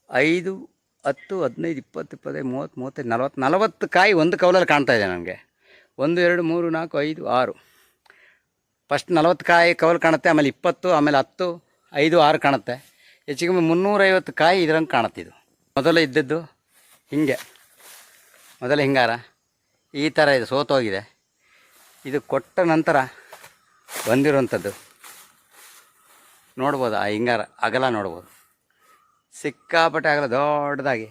5 10 15 20 25 30 35 40 ಕಾಯಿ ಒಂದು ಕವಲಲ್ಲಿ ಕಾಣ್ತಾ ಇದೆ ನನಗೆ. 1 2 3 4 5 6 ಫಸ್ಟ್ 40 ಕಾಯಿ ಕವಲು ಕಾಣುತ್ತೆ, ಆಮೇಲೆ 20, ಆಮೇಲೆ 10 5 6 ಕಾಣುತ್ತೆ. ಹೆಚ್ಚು ಕಮ್ಮಿ 350 ಕಾಯಿ ಇದ್ರಂಗೆ ಕಾಣುತ್ತೆ. ಇದು ಮೊದಲು ಇದ್ದದ್ದು ಹಿಂಗೆ, ಮೊದಲ ಹಿಂಗಾರ ಈ ಥರ ಇದು ಸೋತೋಗಿದೆ. ಇದು ಕೊಟ್ಟ ನಂತರ ಬಂದಿರುವಂಥದ್ದು ನೋಡ್ಬೋದು. ಆ ಹಿಂಗಾರ ಅಗಲ ನೋಡ್ಬೋದು, ಸಿಕ್ಕಾಪಟ್ಟೆ ಅಗಲ ದೊಡ್ಡದಾಗಿ.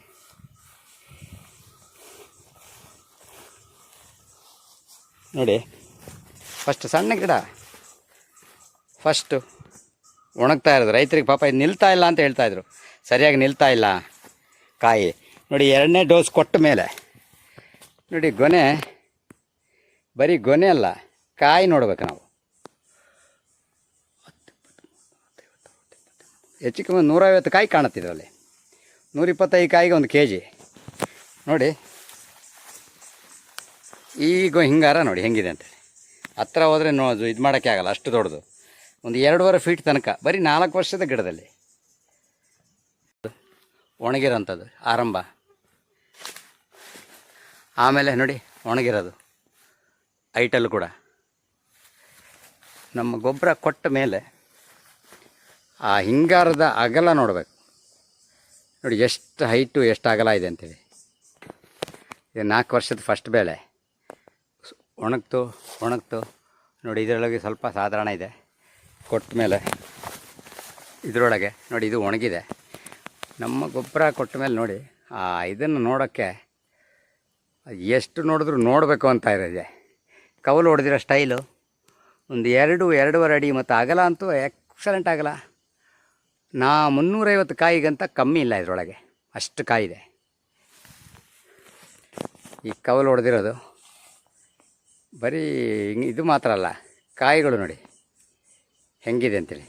ನೋಡಿ ಫಸ್ಟ್ ಸಣ್ಣ ಗಿಡ ಫಸ್ಟು ಒಣಗ್ತಾ ಇರೋದು. ರೈತರಿಗೆ ಪಾಪ ಇದು ನಿಲ್ತಾ ಇಲ್ಲ ಅಂತ ಹೇಳ್ತಾಯಿದ್ರು, ಸರಿಯಾಗಿ ನಿಲ್ತಾ ಇಲ್ಲ ಕಾಯಿ ನೋಡಿ. 2ನೇ ಡೋಸ್ ಕೊಟ್ಟ ಮೇಲೆ ನೋಡಿ ಗೊನೆ, ಬರೀ ಗೊನೆ ಅಲ್ಲ ಕಾಯಿ ನೋಡ್ಬೇಕು ನಾವು. ಹೆಚ್ಚು ಕಮ್ಮಿ 150 ಕಾಯಿ ಕಾಣುತ್ತಿದ್ರಲ್ಲಿ. 125 ಕಾಯಿಗೆ 1 kg ನೋಡಿ. ಈಗ ಹಿಂಗಾರ ನೋಡಿ ಹೆಂಗಿದೆ ಅಂತೇಳಿ. ಹತ್ರ ಹೋದರೆ ಇದು ಮಾಡೋಕ್ಕೆ ಆಗಲ್ಲ, ಅಷ್ಟು ದೊಡ್ಡದು. ಒಂದು 2.5 ಫೀಟ್ ತನಕ ಬರೀ 4 ವರ್ಷದ ಗಿಡದಲ್ಲಿ ಒಣಗಿರೋಂಥದ್ದು ಆರಂಭ. ಆಮೇಲೆ ನೋಡಿ ಒಣಗಿರೋದು ಐಟಲ್ ಕೂಡ. ನಮ್ಮ ಗೊಬ್ಬರ ಕೊಟ್ಟ ಮೇಲೆ ಆ ಹಿಂಗಾರದ ಅಗಲ ನೋಡಬೇಕು ನೋಡಿ, ಎಷ್ಟು ಹೈಟು ಎಷ್ಟು ಅಗಲ ಇದೆ ಅಂತೇಳಿ. ಇದು 4 ವರ್ಷದ ಫಸ್ಟ್ ಬೆಳೆ. ಒಣಗ್ತು ನೋಡಿ. ಇದರೊಳಗೆ ಸ್ವಲ್ಪ ಸಾಧಾರಣ ಇದೆ ಕೊಟ್ಟ ಮೇಲೆ. ಇದರೊಳಗೆ ನೋಡಿ ಇದು ಒಣಗಿದೆ. ನಮ್ಮ ಗೊಬ್ಬರ ಕೊಟ್ಟ ಮೇಲೆ ನೋಡಿ ಇದನ್ನು ನೋಡೋಕ್ಕೆ ಎಷ್ಟು ನೋಡಿದ್ರೂ ನೋಡಬೇಕು ಅಂತ ಇರೋದೆ. ಕವಲು ಹೊಡೆದಿರೋ ಸ್ಟೈಲು ಒಂದು 2-2.5 ಅಡಿ ಮತ್ತು ಅಗಲ ಅಂತೂ ಎಕ್ಸಲೆಂಟ್ ಅಗಲ. 350 ಕಾಯಿಗಂತ ಕಮ್ಮಿ ಇಲ್ಲ ಇದರೊಳಗೆ, ಅಷ್ಟು ಕಾಯಿದೆ. ಈ ಕವಲು ಹೊಡೆದಿರೋದು ಬರೀ ಇದು ಮಾತ್ರ ಅಲ್ಲ, ಕಾಯಿಗಳು ನೋಡಿ ಹೆಂಗಿದೆ ಅಂತೇಳಿ.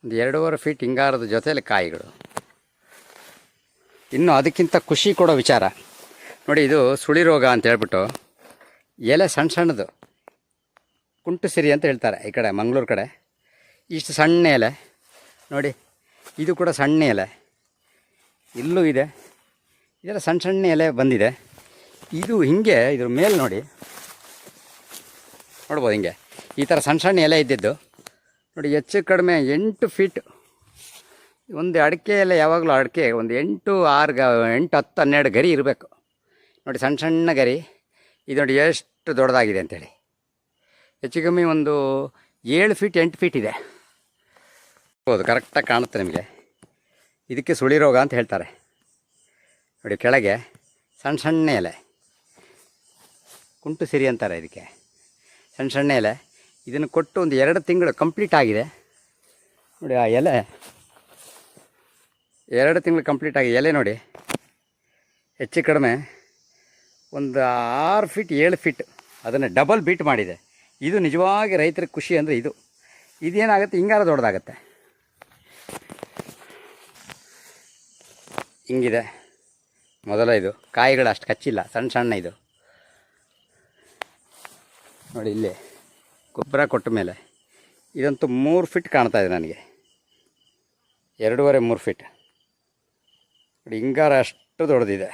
ಒಂದು 2.5 ಫೀಟ್ ಹಿಂಗಾರದ ಜೊತೆಯಲ್ಲಿ ಕಾಯಿಗಳು ಇನ್ನು ಅದಕ್ಕಿಂತ ಖುಷಿ ಕೊಡೋ ವಿಚಾರ ನೋಡಿ, ಇದು ಸುಳಿ ರೋಗ ಅಂತ ಹೇಳ್ಬಿಟ್ಟು ಎಲೆ ಸಣ್ಣ ಸಣ್ಣದು ಕುಂಟು ಸಿರಿ ಅಂತ ಹೇಳ್ತಾರೆ ಈ ಕಡೆ ಮಂಗಳೂರು ಕಡೆ. ಇಷ್ಟು ಸಣ್ಣ ಎಲೆ ನೋಡಿ, ಇದು ಕೂಡ ಸಣ್ಣ ಎಲೆ, ಇಲ್ಲೂ ಇದೆ, ಇದೆಲ್ಲ ಸಣ್ಣ ಸಣ್ಣ ಎಲೆ ಬಂದಿದೆ. ಇದು ಹಿಂಗೆ ಇದ್ರ ಮೇಲೆ ನೋಡಿ, ನೋಡ್ಬೋದು ಹಿಂಗೆ ಈ ಥರ ಸಣ್ಣ ಸಣ್ಣ ಎಲೆ ಇದ್ದಿದ್ದು ನೋಡಿ. ಹೆಚ್ಚು ಕಡಿಮೆ 8 ಫೀಟ್ ಒಂದು ಅಡಿಕೆ ಎಲೆ, ಯಾವಾಗಲೂ ಅಡಿಕೆ ಒಂದು 8, 6, 8, 10, 12 ಗರಿ ಇರಬೇಕು ನೋಡಿ, ಸಣ್ಣ ಸಣ್ಣ ಗರಿ. ಇದು ನೋಡಿ ಎಷ್ಟು ದೊಡ್ಡದಾಗಿದೆ ಅಂತೇಳಿ. ಹೆಚ್ಚು ಕಮ್ಮಿ ಒಂದು 7 ಫೀಟ್ 8 ಫೀಟ್ ಇದೆ. ಹೌದು, ಕರೆಕ್ಟಾಗಿ ಕಾಣುತ್ತೆ ನಿಮಗೆ. ಇದಕ್ಕೆ ಸುಳಿ ರೋಗ ಅಂತ ಹೇಳ್ತಾರೆ ನೋಡಿ. ಕೆಳಗೆ ಸಣ್ಣ ಸಣ್ಣ ಎಲೆ, ಕುಂಟು ಸಿರಿ ಅಂತಾರೆ ಇದಕ್ಕೆ, ಸಣ್ಣ ಸಣ್ಣ ಎಲೆ. ಇದನ್ನು ಕೊಟ್ಟು ಒಂದು 2 ತಿಂಗಳು ಕಂಪ್ಲೀಟ್ ಆಗಿದೆ ನೋಡಿ. ಆ ಎಲೆ 2 ತಿಂಗಳು ಕಂಪ್ಲೀಟ್ ಆಗಿದೆ. ಎಲೆ ನೋಡಿ ಹೆಚ್ಚು ಕಡಿಮೆ ಒಂದು 6 ಫೀಟ್ 7 ಫೀಟ್ ಅದನ್ನು ಡಬಲ್ ಬೀಟ್ ಮಾಡಿದೆ. ಇದು ನಿಜವಾಗಿ ರೈತರಿಗೆ ಖುಷಿ ಅಂದರೆ ಇದೇನಾಗುತ್ತೆ, ಹಿಂಗಾರ ದೊಡ್ಡದಾಗತ್ತೆ. ಹಿಂಗಿದೆ ಮೊದಲ. ಇದು ಕಾಯಿಗಳು ಅಷ್ಟು ಕಚ್ಚಿಲ್ಲ, ಸಣ್ಣ ಸಣ್ಣ. ಇದು ನೋಡಿ, ಇಲ್ಲಿ ಗೊಬ್ಬರ ಕೊಟ್ಟ ಮೇಲೆ ಇದಂತೂ 3 ಫೀಟ್ ಕಾಣ್ತಾ ಇದೆ ನನಗೆ, 2.5 3 ಫೀಟ್ ನೋಡಿ. ಹಿಂಗಾರ ಅಷ್ಟು ದೊಡ್ಡದಿದೆ.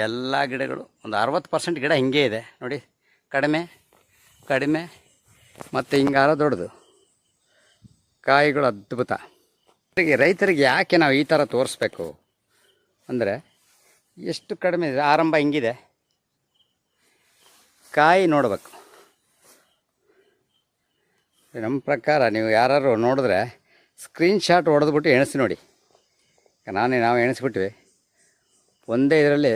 ಎಲ್ಲ ಗಿಡಗಳು ಒಂದು 60% ಗಿಡ ಹಿಂಗೇ ಇದೆ ನೋಡಿ, ಕಡಿಮೆ ಕಡಿಮೆ ಮತ್ತು ಹಿಂಗಾರ ದೊಡ್ಡದು, ಕಾಯಿಗಳು ಅದ್ಭುತ. ರೈತರಿಗೆ ಯಾಕೆ ನಾವು ಈ ಥರ ತೋರಿಸ್ಬೇಕು ಅಂದರೆ, ಎಷ್ಟು ಕಡಿಮೆ ಇದೆ, ಆರಂಭ ಹಿಂಗಿದೆ, ಕಾಯಿ ನೋಡಬೇಕು. ನಮ್ಮ ಪ್ರಕಾರ ನೀವು ಯಾರು ನೋಡಿದ್ರೆ ಸ್ಕ್ರೀನ್ಶಾಟ್ ಹೊಡೆದ್ಬಿಟ್ಟು ಎಣಿಸಿ ನೋಡಿ. ನಾವು ಎಣಿಸ್ಬಿಟ್ವಿ, ಒಂದೇ ಇದರಲ್ಲಿ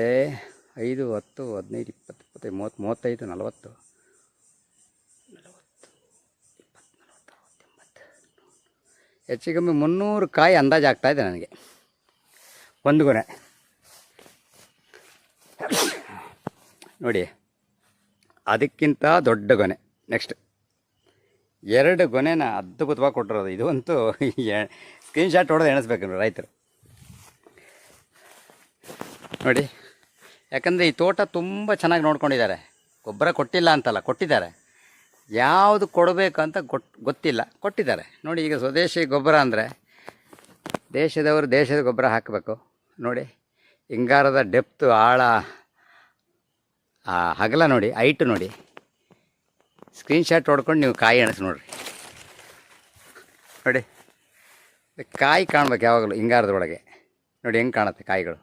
5, 10, 15, 20, 25, 30, 35, 40, 40, 20, 40, 50, 60, 70, ಹೆಚ್ಚು ಕಮ್ಮಿ 300 ಕಾಯಿ ಅಂದಾಜು ಆಗ್ತಾಯಿದೆ ನನಗೆ ಒಂದು ಗೊನೆ ನೋಡಿ. ಅದಕ್ಕಿಂತ ದೊಡ್ಡ ಗೊನೆ ನೆಕ್ಸ್ಟ್ 2 ಗೊನೆನ ಅದ್ಭುತವಾಗಿ ಕೊಟ್ಟಿರೋದು. ಇದು ಅಂತೂ ಸ್ಕ್ರೀನ್ಶಾಟ್ ಹೊಡೆದು ಎಣಿಸ್ಬೇಕು ರೈತರು ನೋಡಿ. ಯಾಕಂದರೆ ಈ ತೋಟ ತುಂಬ ಚೆನ್ನಾಗಿ ನೋಡ್ಕೊಂಡಿದ್ದಾರೆ. ಗೊಬ್ಬರ ಕೊಟ್ಟಿಲ್ಲ ಅಂತಲ್ಲ, ಕೊಟ್ಟಿದ್ದಾರೆ. ಯಾವುದು ಕೊಡಬೇಕು ಅಂತ ಗೊತ್ತಿಲ್ಲ, ಕೊಟ್ಟಿದ್ದಾರೆ ನೋಡಿ. ಈಗ ಸ್ವದೇಶಿ ಗೊಬ್ಬರ ಅಂದರೆ ದೇಶದವರು ದೇಶದ ಗೊಬ್ಬರ ಹಾಕಬೇಕು ನೋಡಿ. ಹಿಂಗಾರದ ಡೆಪ್ತು, ಆಳ, ಹಗಲ ನೋಡಿ, ಹೈಟ್ ನೋಡಿ. ಸ್ಕ್ರೀನ್ಶಾಟ್ ಹೊಡ್ಕೊಂಡು ನೀವು ಕಾಯಿ ಎಣಿಸಿ ನೋಡಿರಿ ನೋಡಿ. ಕಾಯಿ ಕಾಣ್ಬೇಕು ಯಾವಾಗಲೂ ಹಿಂಗಾರದ ಒಳಗೆ ನೋಡಿ, ಹೆಂಗೆ ಕಾಣುತ್ತೆ ಕಾಯಿಗಳು.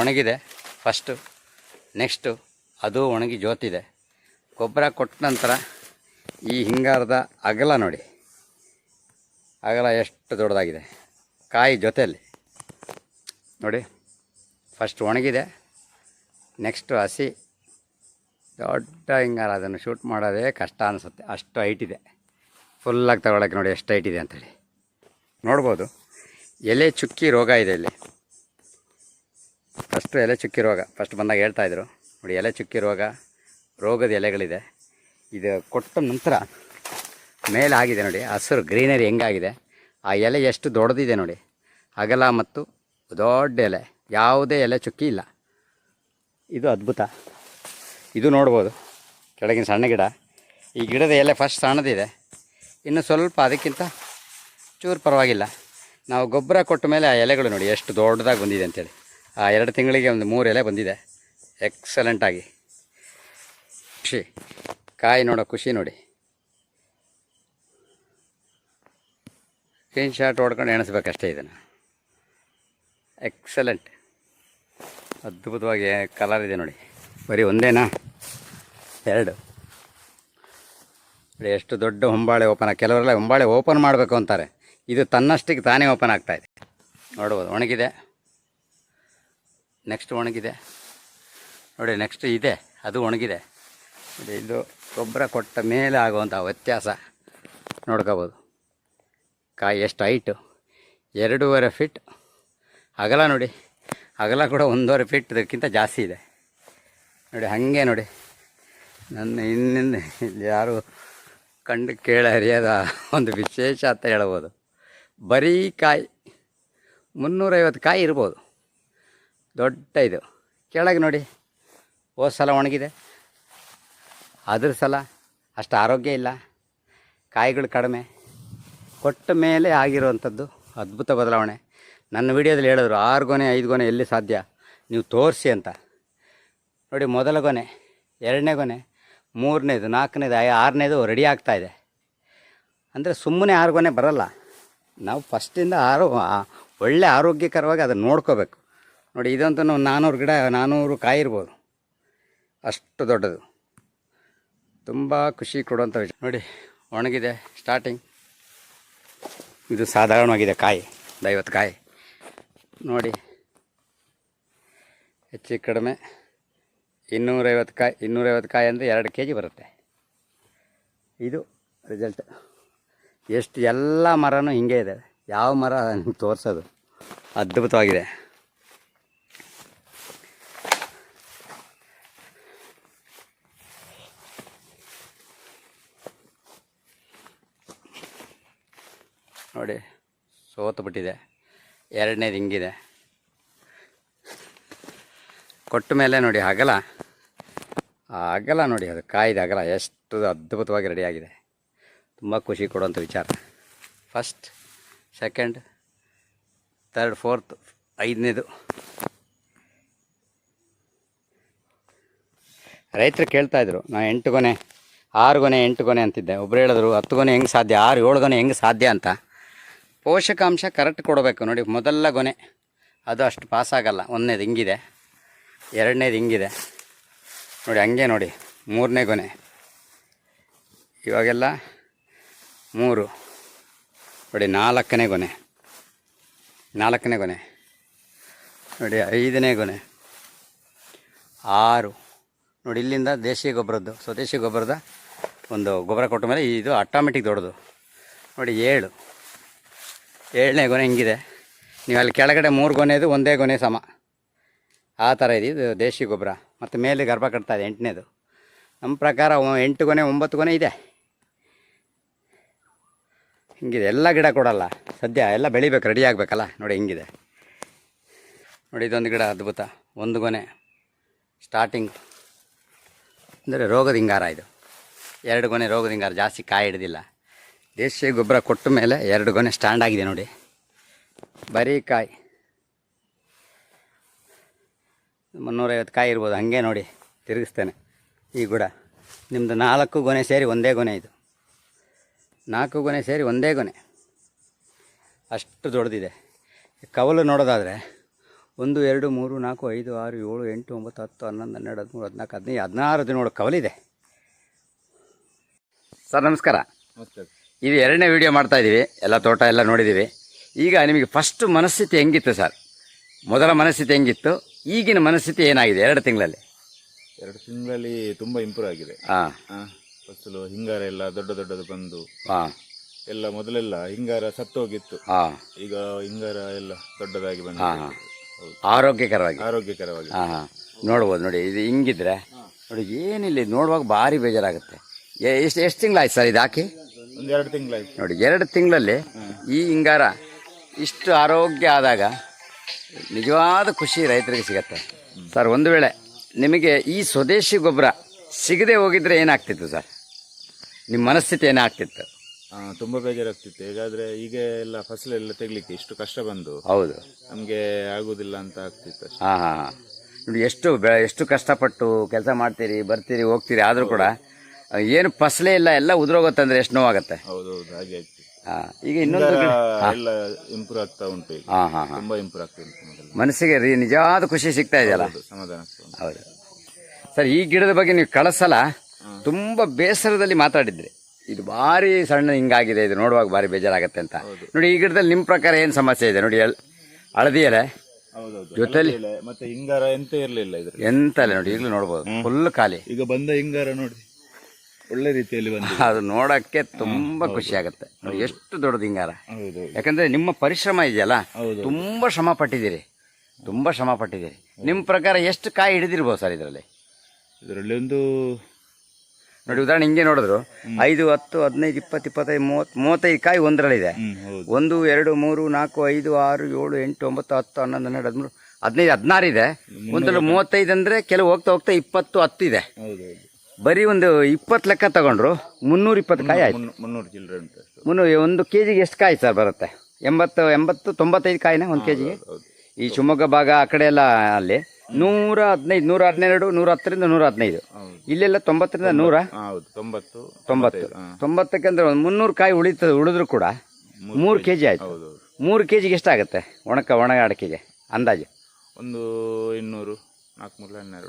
ಒಣಗಿದೆ ಫಸ್ಟು, ನೆಕ್ಸ್ಟು ಅದು ಒಣಗಿ ಜೋತಿದೆ. ಗೊಬ್ಬರ ಕೊಟ್ಟ ನಂತರ ಈ ಹಿಂಗಾರದ ಅಗಲ ನೋಡಿ, ಅಗಲ ಎಷ್ಟು ದೊಡ್ಡದಾಗಿದೆ ಕಾಯಿ ಜೊತೆಯಲ್ಲಿ ನೋಡಿ. ಫಸ್ಟ್ ಒಣಗಿದೆ, ನೆಕ್ಸ್ಟು ಹಸಿ ದೊಡ್ಡ ಹಿಂಗಾರ. ಅದನ್ನು ಶೂಟ್ ಮಾಡೋದೇ ಕಷ್ಟ ಅನಿಸುತ್ತೆ, ಅಷ್ಟು ಹೈಟ್ ಇದೆ. ಫುಲ್ಲಾಗಿ ತಗೊಳಕ್ಕೆ ನೋಡಿ ಎಷ್ಟು ಹೈಟ್ ಇದೆ ಅಂಥೇಳಿ ನೋಡ್ಬೋದು. ಎಲೆ ಚುಕ್ಕಿ ರೋಗ ಇದೆ ಇಲ್ಲಿ. ಫಸ್ಟು ಎಲೆ ಚುಕ್ಕಿ ರೋಗ ಫಸ್ಟ್ ಬಂದಾಗ ಹೇಳ್ತಾಯಿದ್ರು ನೋಡಿ. ಎಲೆ ಚುಕ್ಕಿ ರೋಗದ ಎಲೆಗಳಿದೆ. ಇದು ಕೊಟ್ಟ ನಂತರ ಮೇಲೆ ಆಗಿದೆ ನೋಡಿ, ಹಸಿರು ಗ್ರೀನರಿ ಹೆಂಗಾಗಿದೆ. ಆ ಎಲೆ ಎಷ್ಟು ದೊಡ್ಡದಿದೆ ನೋಡಿ, ಅಗಲ ಮತ್ತು ದೊಡ್ಡ ಎಲೆ, ಯಾವುದೇ ಎಲೆ ಚುಕ್ಕಿ ಇಲ್ಲ. ಇದು ಅದ್ಭುತ. ಇದು ನೋಡ್ಬೋದು ಕೆಳಗಿನ ಸಣ್ಣ ಗಿಡ. ಈ ಗಿಡದ ಎಲೆ ಫಸ್ಟ್ ಸಣ್ಣದಿದೆ, ಇನ್ನು ಸ್ವಲ್ಪ ಅದಕ್ಕಿಂತ ಚೂರು ಪರವಾಗಿಲ್ಲ. ನಾವು ಗೊಬ್ಬರ ಕೊಟ್ಟ ಮೇಲೆ ಆ ಎಲೆಗಳು ನೋಡಿ ಎಷ್ಟು ದೊಡ್ಡದಾಗಿ ಬಂದಿದೆ ಅಂತೇಳಿ. ಆ 2 ತಿಂಗಳಿಗೆ ಒಂದು 3 ಎಲೆ ಬಂದಿದೆ ಎಕ್ಸಲೆಂಟಾಗಿ. ಖುಷಿ, ಕಾಯಿ ನೋಡೋ ಖುಷಿ ನೋಡಿ. ಸ್ಕ್ರೀನ್ಶಾಟ್ ಹೊಡ್ಕೊಂಡು ಎಣಿಸ್ಬೇಕಷ್ಟೇ ಇದನ್ನು. ಎಕ್ಸಲೆಂಟ್, ಅದ್ಭುತವಾಗಿ ಕಲರ್ ಇದೆ ನೋಡಿ. ಬರೀ ಒಂದೇನಾ 2 ನೋಡಿ. ಎಷ್ಟು ದೊಡ್ಡ ಹೊಂಬಾಳೆ ಕೆಲವರೆಲ್ಲ ಹೊಂಬಾಳೆ ಓಪನ್ ಮಾಡಬೇಕು ಅಂತಾರೆ. ಇದು ತನ್ನಷ್ಟಕ್ಕೆ ತಾನೇ ಓಪನ್ ಆಗ್ತಾಯಿದೆ ನೋಡ್ಬೋದು. ಒಣಗಿದೆ, ನೆಕ್ಸ್ಟ್ ಒಣಗಿದೆ ನೋಡಿ, ನೆಕ್ಸ್ಟ್ ಇದೆ ಅದು ಒಣಗಿದೆ ನೋಡಿ. ಇದು ಗೊಬ್ಬರ ಕೊಟ್ಟ ಮೇಲೆ ಆಗುವಂಥ ವ್ಯತ್ಯಾಸ ನೋಡ್ಕೋಬೋದು. ಕಾಯಿ ಎಷ್ಟು ಹೈಟು, 2.5 ಫೀಟ್ ಅಗಲ ನೋಡಿ. ಅಗಲ ಕೂಡ 1.5 ಫೀಟ್ ಇದಕ್ಕಿಂತ ಜಾಸ್ತಿ ಇದೆ ನೋಡಿ. ಹಾಗೆ ನೋಡಿ, ನನ್ನ ಇನ್ನಿಂದ ಯಾರು ಕಂಡು ಕೇಳ ಹರಿಯದ ಒಂದು ವಿಶೇಷ ಅಂತ ಹೇಳ್ಬೋದು. ಬರೀ ಕಾಯಿ 350 ಕಾಯಿ ಇರ್ಬೋದು. ದೊಡ್ಡ ಇದು ಕೆಳಗೆ ನೋಡಿ, ಹೋದ ಸಲ ಒಣಗಿದೆ, ಅದ್ರ ಸಲ ಅಷ್ಟು ಆರೋಗ್ಯ ಇಲ್ಲ, ಕಾಯಿಗಳು ಕಡಿಮೆ, ಕೊಟ್ಟ ಮೇಲೆ ಆಗಿರುವಂಥದ್ದು ಅದ್ಭುತ ಬದಲಾವಣೆ. ನನ್ನ ವಿಡಿಯೋದಲ್ಲಿ ಹೇಳಿದ್ರು 6 ಗೊನೆ 5 ಗೊನೆ ಎಲ್ಲಿ ಸಾಧ್ಯ, ನೀವು ತೋರಿಸಿ ಅಂತ. ನೋಡಿ, ಮೊದಲ ಗೊನೆ, 2ನೇ ಗೊನೆ, 3ನೇದು, 4ನೇದು, 6ನೇದು ರೆಡಿ ಆಗ್ತಾಯಿದೆ. ಅಂದರೆ ಸುಮ್ಮನೆ 6 ಗೊನೆ ಬರಲ್ಲ, ನಾವು ಫಸ್ಟಿಂದ ಒಳ್ಳೆ ಆರೋಗ್ಯಕರವಾಗಿ ಅದನ್ನು ನೋಡ್ಕೋಬೇಕು. ನೋಡಿ, ಇದಂತೂ 400 ಗಿಡ, 400 ಕಾಯಿ ಇರ್ಬೋದು, ಅಷ್ಟು ದೊಡ್ಡದು. ತುಂಬ ಖುಷಿ ಕೊಡುವಂಥ ವಿಷಯ. ನೋಡಿ, ಒಣಗಿದೆ ಸ್ಟಾರ್ಟಿಂಗ್. ಇದು ಸಾಧಾರಣವಾಗಿದೆ ಕಾಯಿ, 50 ಕಾಯಿ ನೋಡಿ, ಹೆಚ್ಚು ಕಡಿಮೆ 250 ಕಾಯಿ. 250 ಕಾಯಿ ಅಂದರೆ 2 kg ಬರುತ್ತೆ. ಇದು ರಿಸಲ್ಟ್. ಎಷ್ಟು ಎಲ್ಲ ಮರನೂ ಹಿಂಗೆ ಇದೆ, ಯಾವ ಮರ ನಿಮ್ಗೆ ತೋರಿಸೋದು ಅದ್ಭುತವಾಗಿದೆ. ನೋಡಿ, ಸೋತು ಬಿಟ್ಟಿದೆ. 2ನೇದು ಹಿಂಗಿದೆ. ಕೊಟ್ಟ ಮೇಲೆ ನೋಡಿ ಅಗಲ, ಆ ಅಗಲ ನೋಡಿ, ಅದು ಕಾಯ್ದ ಅಗಲ ಎಷ್ಟು ಅದ್ಭುತವಾಗಿ ರೆಡಿಯಾಗಿದೆ. ತುಂಬ ಖುಷಿ ಕೊಡುವಂಥ ವಿಚಾರ. ಫಸ್ಟ್, ಸೆಕೆಂಡ್, ಥರ್ಡ್, ಫೋರ್ತ್, 5ನೇದು. ರೈತರು ಕೇಳ್ತಾಯಿದ್ರು, ನಾನು 8 ಗೊನೆ 6 ಗೊನೆ 8 ಗೊನೆ ಅಂತಿದ್ದೆ. ಒಬ್ರು ಹೇಳಿದ್ರು 10 ಗೊನೆ ಹೆಂಗೆ ಸಾಧ್ಯ, 6 7 ಗೊನೆ ಹೆಂಗೆ ಸಾಧ್ಯ ಅಂತ. ಪೋಷಕಾಂಶ ಕರೆಕ್ಟ್ ಕೊಡಬೇಕು. ನೋಡಿ, ಮೊದಲ ಗೊನೆ ಅದು ಅಷ್ಟು ಪಾಸಾಗಲ್ಲ. 1ನೇದು ಹಿಂಗಿದೆ, 2ನೇದು ಹಿಂಗಿದೆ ನೋಡಿ, ಹಂಗೆ ನೋಡಿ. 3ನೇ ಗೊನೆ, ಇವಾಗೆಲ್ಲ 3 ನೋಡಿ. 4ನೇ ಗೊನೆ, 4ನೇ ಗೊನೆ ನೋಡಿ. 5ನೇ ಗೊನೆ, 6 ನೋಡಿ. ಇಲ್ಲಿಂದ ದೇಶೀಯ ಗೊಬ್ಬರದ್ದು, ಸ್ವದೇಶಿ ಗೊಬ್ಬರದ ಒಂದು ಗೊಬ್ಬರ ಕೊಟ್ಟ ಮೇಲೆ ಇದು ಆಟೋಮೆಟಿಕ್ ದೊಡ್ಡದು ನೋಡಿ. 7ನೇ ಗೊನೆ ಹಿಂಗಿದೆ. ನೀವು ಅಲ್ಲಿ ಕೆಳಗಡೆ 3 ಗೊನೆದು 1ನೇ ಗೊನೆ ಸಮ, ಆ ಥರ ಇದೆ. ಇದು ದೇಶಿ ಗೊಬ್ಬರ. ಮತ್ತು ಮೇಲೆ ಗರ್ಭ ಕಟ್ತಾ ಇದೆ 8ನೇದು. ನಮ್ಮ ಪ್ರಕಾರ 8 ಗೊನೆ 9 ಗೊನೆ ಇದೆ. ಹಿಂಗಿದೆ. ಎಲ್ಲ ಗಿಡ ಕೊಡಲ್ಲ ಸದ್ಯ, ಎಲ್ಲ ಬೆಳಿಬೇಕು, ರೆಡಿ ಆಗಬೇಕಲ್ಲ. ನೋಡಿ ಹಿಂಗಿದೆ. ನೋಡಿ, ಇದೊಂದು ಗಿಡ ಅದ್ಭುತ. 1 ಗೊನೆ ಸ್ಟಾರ್ಟಿಂಗ್ ಅಂದರೆ ರೋಗದ ಹಿಂಗಾರ. ಇದು 2 ಗೊನೆ ರೋಗದ ಹಿಂಗಾರ, ಜಾಸ್ತಿ ಕಾಯಿ ಹಿಡ್ದಿಲ್ಲ. ದೇಶೀಯ ಗೊಬ್ಬರ ಕೊಟ್ಟ ಮೇಲೆ 2 ಗೊನೆ ಸ್ಟ್ಯಾಂಡ್ ಆಗಿದೆ ನೋಡಿ. ಬರೀ ಕಾಯಿ 350 ಕಾಯಿ ಇರ್ಬೋದು. ಹಾಗೆ ನೋಡಿ, ತಿರುಗಿಸ್ತೇನೆ. ಈ ಗಿಡ ನಿಮ್ಮದು 4 ಗೊನೆ ಸೇರಿ 1ನೇ ಗೊನೆ. ಇದು 4 ಗೊನೆ ಸೇರಿ 1ನೇ ಗೊನೆ, ಅಷ್ಟು ದೊಡ್ಡದಿದೆ. ಕವಲು ನೋಡೋದಾದರೆ 1 2 3 4 5 6 7 8 9 10 11 12 13 14 15 16 ದಿನಗಳ ಕವಲಿದೆ. ಸರ್ ನಮಸ್ಕಾರ. ಇದು 2ನೇ ವಿಡಿಯೋ ಮಾಡ್ತಾಯಿದ್ದೀವಿ. ಎಲ್ಲ ತೋಟ ಎಲ್ಲ ನೋಡಿದ್ದೀವಿ. ಈಗ ನಿಮಗೆ ಫಸ್ಟ್ ಮನಸ್ಥಿತಿ ಹೆಂಗಿತ್ತು ಸರ್? ಮೊದಲ ಮನಸ್ಥಿತಿ ಹೆಂಗಿತ್ತು, ಈಗಿನ ಮನಸ್ಥಿತಿ ಏನಾಗಿದೆ 2 ತಿಂಗಳಲ್ಲಿ? 2 ತಿಂಗಳಲ್ಲಿ ತುಂಬ ಇಂಪ್ರೂವ್ ಆಗಿದೆ. ಫಸಲು ಹಿಂಗಾರ ಎಲ್ಲ ದೊಡ್ಡದು ಬಂದು, ಎಲ್ಲ ಮೊದಲೆಲ್ಲ ಹಿಂಗಾರ ಸತ್ತೋಗಿತ್ತು. ಈಗ ಹಿಂಗಾರ ಎಲ್ಲ ದೊಡ್ಡದಾಗಿ ಬಂದು ಆರೋಗ್ಯಕರವಾಗಿ ನೋಡ್ಬೋದು. ನೋಡಿ, ಇದು ಹಿಂಗಿದ್ರೆ ನೋಡಿ, ಏನಿಲ್ಲ, ಇದು ನೋಡುವಾಗ ಭಾರಿ ಬೇಜಾರಾಗುತ್ತೆ. ಎಷ್ಟು ತಿಂಗಳಾಯ್ತು ಸರ್ ಇದು ಹಾಕಿ? ಒಂದು 2 ತಿಂಗಳಾಯ್ತು ನೋಡಿ. 2 ತಿಂಗಳಲ್ಲಿ ಈ ಹಿಂಗಾರ ಇಷ್ಟು ಆರೋಗ್ಯ ಆದಾಗ ನಿಜವಾದ ಖುಷಿ ರೈತರಿಗೆ ಸಿಗತ್ತೆ ಸರ್. ಒಂದು ವೇಳೆ ನಿಮಗೆ ಈ ಸ್ವದೇಶಿ ಗೊಬ್ಬರ ಸಿಗದೆ ಹೋಗಿದ್ರೆ ಏನಾಗ್ತಿತ್ತು ಸರ್? ನಿಮ್ಮ ಮನಸ್ಥಿತಿ ಏನಾಗ್ತಿತ್ತು? ತುಂಬ ಬೇಜಾರಾಗ್ತಿತ್ತು. ಹೇಗಾದ್ರೆ ಈಗ ಎಲ್ಲ ಫಸಲೆಲ್ಲ ತೆಗಿಲಿಕ್ಕೆ ಇಷ್ಟು ಕಷ್ಟ ಬಂದು, ಹೌದು, ನಮಗೆ ಆಗುದಿಲ್ಲ ಅಂತ ಆಗ್ತಿತ್ತು. ನೋಡಿ, ಎಷ್ಟು ಕಷ್ಟಪಟ್ಟು ಕೆಲಸ ಮಾಡ್ತೀರಿ, ಬರ್ತೀರಿ, ಹೋಗ್ತೀರಿ, ಆದರೂ ಕೂಡ ಏನು ಫಸಲೇ ಇಲ್ಲ, ಎಲ್ಲ ಉದುರೋಗುತ್ತಂದ್ರೆ ಎಷ್ಟು ನೋವಾಗತ್ತೆ. ಹೌದೌದು, ಹಾಗೆ ಆಗ್ತಿತ್ತು. ಈಗ ಇನ್ನೊಂದು ಎಲ್ಲ ಇಂಪ್ರೂವ್ ಆಗ್ತಾ ಉಂಟು. ಈಗ ತುಂಬಾ ಇಂಪ್ರೂವ್ ಆಗ್ತಾ ಉಂಟು. ಮನಸ್ಸಿಗೆ ನಿಜವಾದ ಖುಷಿ ಸಿಗ್ತಾ ಇದೆಯಲ್ಲ, ಸಮಾಧಾನ. ಹೌದು ಸರ್. ಈ ಗಿಡದ ಬಗ್ಗೆ ನೀವು ಕಳಿಸಲ್ಲ ತುಂಬಾ ಬೇಸರದಲ್ಲಿ ಮಾತಾಡಿದ್ರಿ. ಇದು ಭಾರಿ ಸಣ್ಣ ಹಿಂಗಾಗಿದೆ, ಇದು ನೋಡುವಾಗ ಭಾರಿ ಬೇಜಾರಾಗತ್ತೆ ಅಂತ. ನೋಡಿ, ಈ ಗಿಡದಲ್ಲಿ ನಿಮ್ಮ ಪ್ರಕಾರ ಏನು ಸಮಸ್ಯೆ ಇದೆ ನೋಡಿ? ಹಳದಿ ಎಲೆ ಜೊತೆಲಿ ಮತ್ತೆ ಹಿಂಗಾರ ಎಂತ ಇರ್ಲಿಲ್ಲ ಇದ್ರ, ಎಂತ ಇಲ್ಲ ನೋಡಿ. ಈಗಲೂ ನೋಡ್ಬೋದು, ಫುಲ್ ಖಾಲಿ. ಈಗ ಬಂದ ಹಿಂಗಾರ ನೋಡಿ, ಒಳ್ಳೆ ರೀತಿಯಲ್ಲಿ ಬಂದಿದೆ. ಅದು ನೋಡಕ್ಕೆ ತುಂಬಾ ಖುಷಿ ಆಗುತ್ತೆ. ನೋಡಿ, ಎಷ್ಟು ದೊಡ್ಡದು ಹಿಂಗಾರ. ಯಾಕಂದ್ರೆ ನಿಮ್ಮ ಪರಿಶ್ರಮ ಇದೆಯಲ್ಲ, ತುಂಬಾ ಶ್ರಮ ಪಟ್ಟಿದ್ದೀರಿ. ನಿಮ್ಮ ಪ್ರಕಾರ ಎಷ್ಟು ಕಾಯಿ ಹಿಡಿದಿರ್ಬೋದು ಸರ್ ಇದರಲ್ಲಿ? ಒಂದು ನೋಡಿ ಉದಾಹರಣೆ ಹಿಂಗೆ ನೋಡಿದ್ರು 5, 10, 15, 20, 25, 30, 35 ಕಾಯಿ ಒಂದರಲ್ಲಿದೆ. 1, 2, 3, 4, 5, 6, 7, 8, 9, 10, 11, 12, 13, 15, 16 ಇದೆ. ಒಂದ್ರಲ್ಲಿ 35 ಅಂದ್ರೆ ಕೆಲವು ಹೋಗ್ತಾ ಹೋಗ್ತಾ 20, 10 ಇದೆ. ಬರೀ ಒಂದು 20 ಲೆಕ್ಕ ತಗೊಂಡ್ರು 320 ಕಾಯಿ ಆಯ್ತು. 300 ಚಿಲ್ಲರೆ ಉಂಟು. 1 ಕೆಜಿಗೆ ಎಷ್ಟು ಕಾಯಿ ಸರ್ ಬರುತ್ತೆ? 80, 95 ಕಾಯಿನ 1 ಕೆಜಿಗೆ. ಈ ಶಿವಮೊಗ್ಗ ಭಾಗ ಆ ಕಡೆ ಎಲ್ಲ ಅಲ್ಲಿ 115, 112, 110ರಿಂದ 115. ಇಲ್ಲೆಲ್ಲ 90ರಿಂದ 100. 90ಕ್ಕೆ ಅಂದ್ರೆ ಒಂದು 300 ಕಾಯಿ ಉಳಿದ್ರು ಕೂಡ 3 ಕೆಜಿ ಆಯ್ತು. 3 ಕೆಜಿಗೆ ಎಷ್ಟಾಗುತ್ತೆ ಒಣ ಅಡಕೆಗೆ ಅಂದಾಜು? ಒಂದು 200, 400,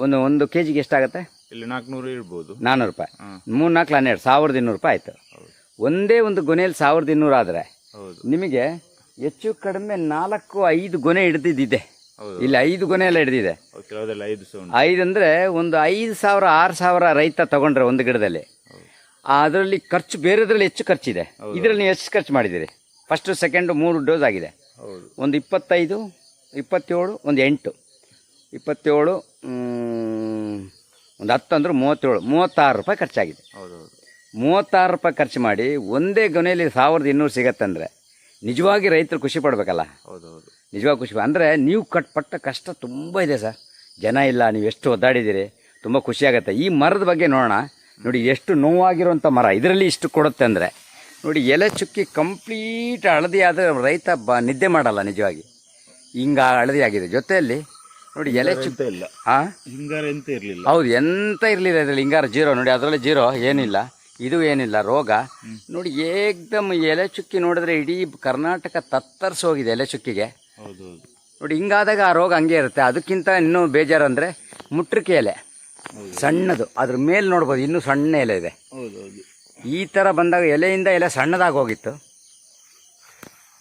12. ಒಂದು ಕೆಜಿಗೆ ಎಷ್ಟಾಗುತ್ತೆ? ಇಲ್ಲಿ 400 ಇರ್ಬೋದು. 400 ರೂಪಾಯಿ. 3, 4, 12, 1200 ರೂಪಾಯಿ ಆಯ್ತು. ಒಂದೇ ಒಂದು ಗೊನೆಯಲ್ಲಿ 1200 ಆದರೆ ನಿಮಗೆ ಹೆಚ್ಚು ಕಡಿಮೆ 4-5 ಗೊನೆ ಹಿಡಿದಿದೆ. ಇಲ್ಲಿ 5 ಗೊನೆ ಎಲ್ಲ ಹಿಡಿದಿದೆ. 5 ಅಂದ್ರೆ ಒಂದು 5,000, 6,000 ರೈತ ತಗೊಂಡ್ರೆ ಒಂದು ಗಿಡದಲ್ಲಿ. ಅದರಲ್ಲಿ ಖರ್ಚು ಬೇರೆದ್ರಲ್ಲಿ ಹೆಚ್ಚು ಖರ್ಚಿದೆ. ಇದರಲ್ಲಿ ನೀವು ಎಷ್ಟು ಖರ್ಚು ಮಾಡಿದ್ದೀರಿ? ಫಸ್ಟ್ ಸೆಕೆಂಡ್ 3 ಡೋಸ್ ಆಗಿದೆ. ಒಂದು 25, 27, ಒಂದು 8, 27, ಒಂದು 10 ಅಂದ್ರೆ 37, 36 ರೂಪಾಯಿ ಖರ್ಚಾಗಿದೆ. 36 ರೂಪಾಯಿ ಖರ್ಚು ಮಾಡಿ ಒಂದೇ ಗೊನೆಯಲ್ಲಿ 1200 ಸಿಗತ್ತಂದ್ರೆ ನಿಜವಾಗಿ ರೈತರು ಖುಷಿ ಪಡ್ಬೇಕಲ್ಲ. ನಿಜವಾಗಿ ಖುಷಿ ಅಂದರೆ ನೀವು ಪಟ್ಟ ಕಷ್ಟ ತುಂಬ ಇದೆ ಸರ್. ಜನ ಇಲ್ಲ, ನೀವು ಎಷ್ಟು ಒದ್ದಾಡಿದ್ದೀರಿ, ತುಂಬ ಖುಷಿಯಾಗತ್ತೆ. ಈ ಮರದ ಬಗ್ಗೆ ನೋಡೋಣ. ನೋಡಿ ಎಷ್ಟು ನೋವಾಗಿರುವಂಥ ಮರ, ಇದರಲ್ಲಿ ಇಷ್ಟು ಕೊಡುತ್ತೆ ಅಂದರೆ ನೋಡಿ. ಎಲೆ ಚುಕ್ಕಿ ಕಂಪ್ಲೀಟ್ ಹಳದಿ ಆದರೆ ರೈತ ನಿದ್ದೆ ಮಾಡಲ್ಲ ನಿಜವಾಗಿ. ಹಿಂಗೆ ಹಳದಿ ಆಗಿದೆ. ಜೊತೆಯಲ್ಲಿ ನೋಡಿ ಎಲೆ ಚುಕ್ಕಿ ಇಲ್ಲ. ಹಿಂಗಾರ ಎಂತ ಇರಲಿಲ್ಲ. ಹೌದು, ಎಂತ ಇರಲಿಲ್ಲ ಇದರಲ್ಲಿ. ಹಿಂಗಾರ ಜೀರೋ ನೋಡಿ, ಅದರಲ್ಲಿ ಜೀರೋ ಏನಿಲ್ಲ, ಇದು ಏನಿಲ್ಲ ರೋಗ. ನೋಡಿ ಏಕ್ದಮ್ ಎಲೆ ಚುಕ್ಕಿ ನೋಡಿದ್ರೆ ಇಡೀ ಕರ್ನಾಟಕ ತತ್ತರಿಸಿ ಹೋಗಿದೆ ಎಲೆ ಚುಕ್ಕಿಗೆ. ನೋಡಿ ಹಿಂಗಾದಾಗ ಆ ರೋಗ ಹಂಗೆ ಇರುತ್ತೆ. ಅದಕ್ಕಿಂತ ಇನ್ನೂ ಬೇಜಾರು ಅಂದರೆ ಮುಟ್ರಿಕೆ ಎಲೆ ಸಣ್ಣದು, ಅದ್ರ ಮೇಲೆ ನೋಡ್ಬೋದು ಇನ್ನೂ ಸಣ್ಣ ಎಲೆ ಇದೆ. ಈ ಥರ ಬಂದಾಗ ಎಲೆಯಿಂದ ಎಲೆ ಸಣ್ಣದಾಗಿ ಹೋಗಿತ್ತು.